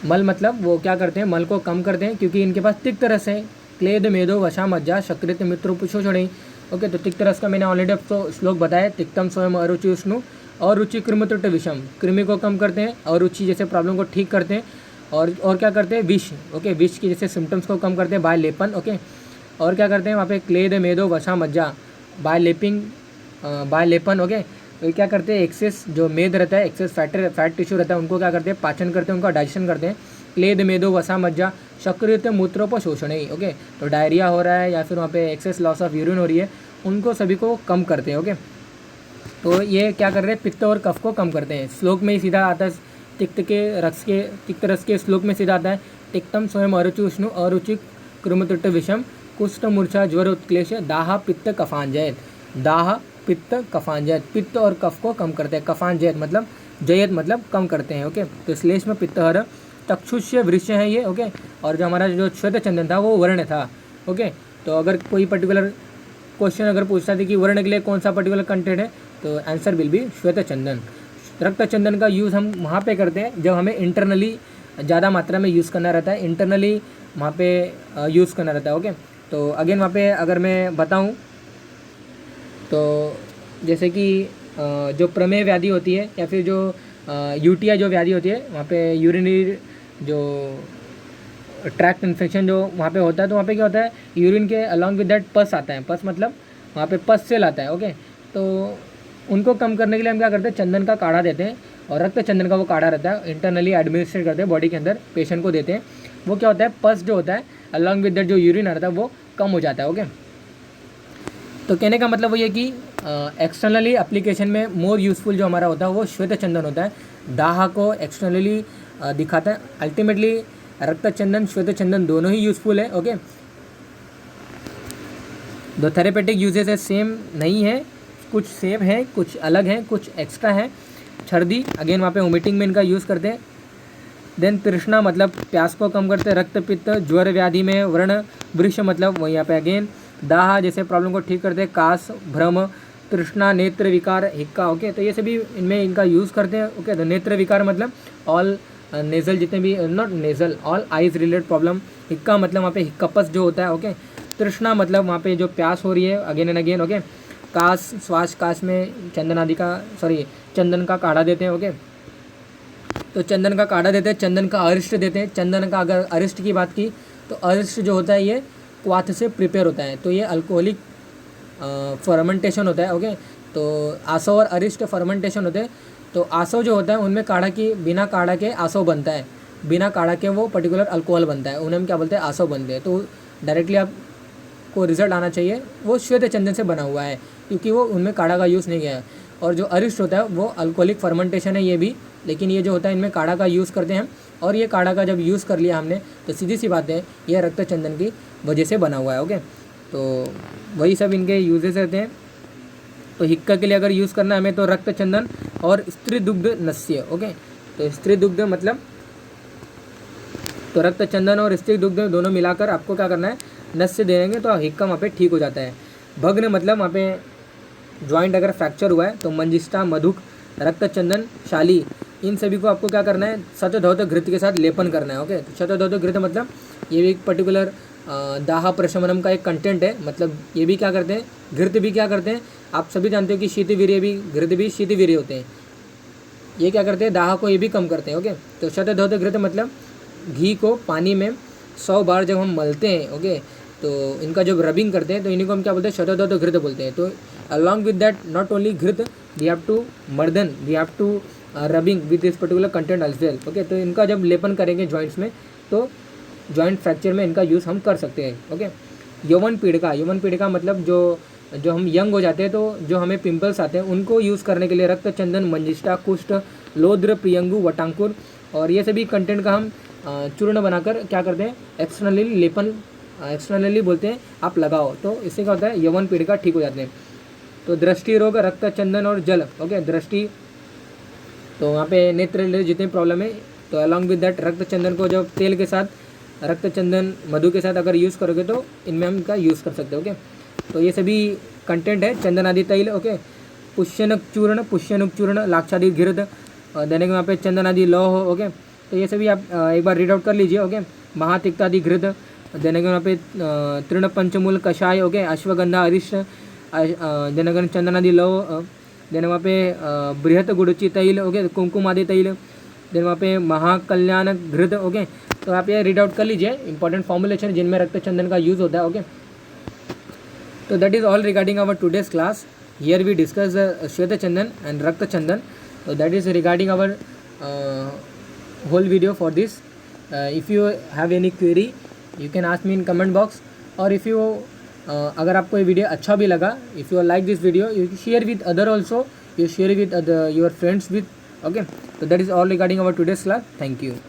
मल मतलब वो क्या करते हैं, मल को कम करते हैं, क्योंकि इनके पास तिक्त रस है, क्लेद मेदो वशा मज्जा शकृत मित्र पुषोषणी, ओके। तो तिक्त रस का मैंने ऑलरेडी आपको श्लोक बताया, तिक्तम स्वयं अरुचि उष्णु और रुचि कृमित्रुट विषम, कृमि को कम करते हैं, और रुचि जैसे प्रॉब्लम को ठीक करते हैं, और क्या करते हैं विष, ओके, विष की जैसे सिम्टम्स को कम करते हैं बाय लेपन, ओके। और क्या करते हैं वहाँ पे क्लेद मेदो वशा मज्जा बाय लेपन, ओके। तो क्या करते हैं एक्सेस जो मेद रहता है, एक्सेस फैट टिश्यू रहता है, उनको क्या करते हैं पाचन करते हैं, उनका डाइजेशन करते हैं। क्लेद मेदो वसा मज्जा शक्रियत मूत्रोपशोषण, ओके। तो डायरिया हो रहा है या फिर वहाँ पे एक्सेस लॉस ऑफ यूरिन हो रही है, उनको सभी को कम करते हैं, ओके। तो ये क्या कर रहे हैं, पित्त और कफ को कम करते हैं। श्लोक में ही सीधा आता है, तिक्त रस के श्लोक में सीधा आता है, तिक्तम स्वयं अरुचि उष्णु अरुचि कृमित्रुट विषम कुष्ठ मूर्छा ज्वर उत्क्लेश दाह पित्त कफांजयत, दाह पित्त कफांजयत, पित्त और कफ को कम करते हैं। कफांजयत मतलब जयत मतलब कम करते हैं, ओके। तो श्लेष में पित्तहर, चक्षुष्य वृक्ष है ये, ओके। और जो हमारा जो श्वेत चंदन था वो वर्ण था, ओके। तो अगर कोई पर्टिकुलर क्वेश्चन अगर पूछता था कि वर्ण के लिए कौन सा पर्टिकुलर कंटेंट है, तो आंसर विल बी श्वेत चंदन। रक्त चंदन का यूज़ हम वहाँ पे करते हैं जब हमें इंटरनली ज़्यादा मात्रा में यूज़ करना रहता है, इंटरनली वहाँ पे यूज़ करना रहता है, ओके। तो अगेन वहाँ पे अगर मैं बताऊँ तो जैसे कि जो प्रमेह व्याधि होती है या फिर जो यूटीआई जो व्याधि होती है, वहाँ पे यूरिनरी जो ट्रैक्ट इन्फेक्शन जो वहाँ पे होता है, तो वहाँ पे क्या होता है यूरिन के अलॉन्ग विद दैट पस आता है, पस मतलब वहाँ पे पस सेल आता है, ओके। तो उनको कम करने के लिए हम क्या करते हैं, चंदन का काढ़ा देते हैं, और रक्त चंदन का वो काढ़ा रहता है इंटरनली एडमिनिस्ट्रेट करते हैं बॉडी के अंदर, पेशेंट को देते हैं। वो क्या होता है, पस जो होता है अलॉन्ग विद दैट जो यूरिन आ रहा था वो कम हो जाता है। ओके, तो कहने का मतलब वो ये कि एक्सटर्नली एप्लीकेशन में मोर यूज़फुल जो हमारा होता है वो श्वेत चंदन होता है, दाह को एक्सटर्नली दिखाता है। अल्टीमेटली रक्त चंदन श्वेत चंदन दोनों ही यूज़फुल है। ओके, दो थेरेपेटिक यूजेस है, सेम नहीं है, कुछ सेम है, कुछ अलग है, कुछ एक्स्ट्रा है। छर्दी अगेन वहाँ पे वोमिटिंग में इनका यूज़ करते हैं। देन तृष्णा मतलब प्यास को कम करते हैं। रक्त पित्त ज्वर व्याधि में। वर्ण वृक्ष मतलब वही यहाँ पे अगेन दाह जैसे प्रॉब्लम को ठीक करते हैं। कास भ्रम तृष्णा नेत्र विकार हिक्का। ओके, तो ये सभी इनमें इनका यूज़ करते हैं। ओके, तो नेत्र विकार मतलब ऑल नेज़ल जितने भी, not nasal, all eyes related problem. हिक्का मतलब वहाँ पे हिक्कपस जो होता है। ओके, तृष्णा मतलब वहाँ पे जो प्यास हो रही है अगेन एंड अगेन। ओके, कास श्वास कास में चंदन आदि का चंदन का काढ़ा देते हैं। ओके, तो चंदन का काढ़ा देते हैं, चंदन का अरिष्ट देते हैं। चंदन का अगर अरिष्ट की बात की तो अरिष्ट जो होता है ये क्वाथ से प्रिपेयर होता है, तो ये अल्कोहलिक फर्मेंटेशन होता है। ओके, तो आसव और अरिष्ट फर्मेंटेशन होते हैं। तो आसव जो होता है उनमें काढ़ा की, बिना काढ़ा के आसव बनता है, बिना काढ़ा के वो पर्टिकुलर अल्कोहल बनता है, उन्हें हम क्या बोलते हैं, आसव बनते हैं। तो डायरेक्टली आपको रिजल्ट आना चाहिए वो श्वेत चंदन से बना हुआ है, क्योंकि वो उनमें काढ़ा का यूज़ नहीं किया है। और जो अरिष्ट होता है वो अल्कोहलिक फर्मेंटेशन है ये भी, लेकिन ये जो होता है इनमें काढ़ा का यूज़ करते हैं। और ये काढ़ा का जब यूज़ कर लिया हमने तो सीधी सी बात है ये रक्त चंदन की वजह से बना हुआ है। ओके, तो वही सब इनके यूजेस रहते हैं। तो हिक्का के लिए अगर यूज़ करना है हमें तो रक्त चंदन और स्त्री दुग्ध नस्य। ओके, तो स्त्री दुग्ध मतलब तो रक्त चंदन और स्त्री दुग्ध दोनों मिलाकर आपको क्या करना है, नस्य देंगे तो हिक्का वहाँ पे ठीक हो जाता है। भग्न मतलब वहाँ पे जॉइंट अगर फ्रैक्चर हुआ है तो मंजिष्ठा मधुक रक्त चंदन शाली इन सभी को आपको क्या करना है, शतधौत घृत के साथ लेपन करना है। ओके, तो शतधौत घृत मतलब ये भी एक पर्टिकुलर दाह प्रशमनम का एक कंटेंट है। मतलब ये भी क्या करते हैं, घृत भी क्या करते हैं, आप सभी जानते हो कि शीतवीर्य भी, घृत भी शीतवीर्य होते हैं। ये क्या करते हैं, दाह को ये भी कम करते हैं। ओके, तो शतधौत घृत मतलब घी को पानी में 100 बार जब हम मलते हैं, ओके, तो इनका जब रबिंग करते हैं तो इन्हीं को हम क्या बोलते हैं, शतधौत घृत बोलते हैं। तो along with that not only घृत वी हैव टू मर्दन, we have to rubbing with this particular content as well. Okay, तो इनका जब लेपन करेंगे जॉइंट्स में तो जॉइंट फ्रैक्चर में इनका यूज़ हम कर सकते हैं। ओके, यौवन पीड़िका, यौवन पीड़िका मतलब जो हम यंग हो जाते हैं तो जो हमें पिंपल्स आते हैं उनको यूज़ करने के लिए रक्त चंदन, मंजिष्ठा, कुष्ठ, लोद्र, प्रियंगु, वटांकुर और ये सभी कंटेंट का हम चूर्ण बनाकर क्या करते हैं, एक्सटर्नली लेपन, एक्सटर्नली बोलते हैं आप लगाओ, तो इससे क्या होता है, यौवन पीड़िका ठीक हो जाते हैं। तो दृष्टि रोग, रक्त चंदन और जल। ओके, दृष्टि तो वहाँ पे नेत्र रिलेटेड जितनी प्रॉब्लम है तो अलॉन्ग विद दैट रक्त चंदन को जब तेल के साथ, रक्त चंदन मधु के साथ अगर यूज़ करोगे तो इनमें हम इनका यूज़ कर सकते हैं। ओके, तो ये सभी कंटेंट है चंदन आदि तैल। ओके, पुष्यनक चूर्ण, लाक्षादि घृत देने के वहाँ पे चंदन आदि लौह। ओके, तो ये सभी आप एक बार रीड आउट कर लीजिए। ओके, महातिक्तादि घृत देने के वहाँ पे तृण पंचमूल कषाय। ओके, अश्वगंधा अरिष्ट देने के चंदन आदि लौह देने वहाँ पे बृहत गुड़ची तैल। ओके, कुमकुम आदि तैल देने वहाँ पे महाकल्याण घृत। ओके, तो आप ये रीड आउट कर लीजिए इंपॉर्टेंट फॉर्मुलेशन जिनमें रक्त चंदन का यूज़ होता है। ओके, तो that is all regarding our today's class. Here we discuss श्वेत चंदन एंड रक्त चंदन, so that is regarding our whole video for this. If you have any query you can ask me in comment box, और if you अगर आपको ये video अच्छा भी लगा, if you like this video you share with other also, you share with your friends with. Okay, so that is all regarding our today's class. Thank you.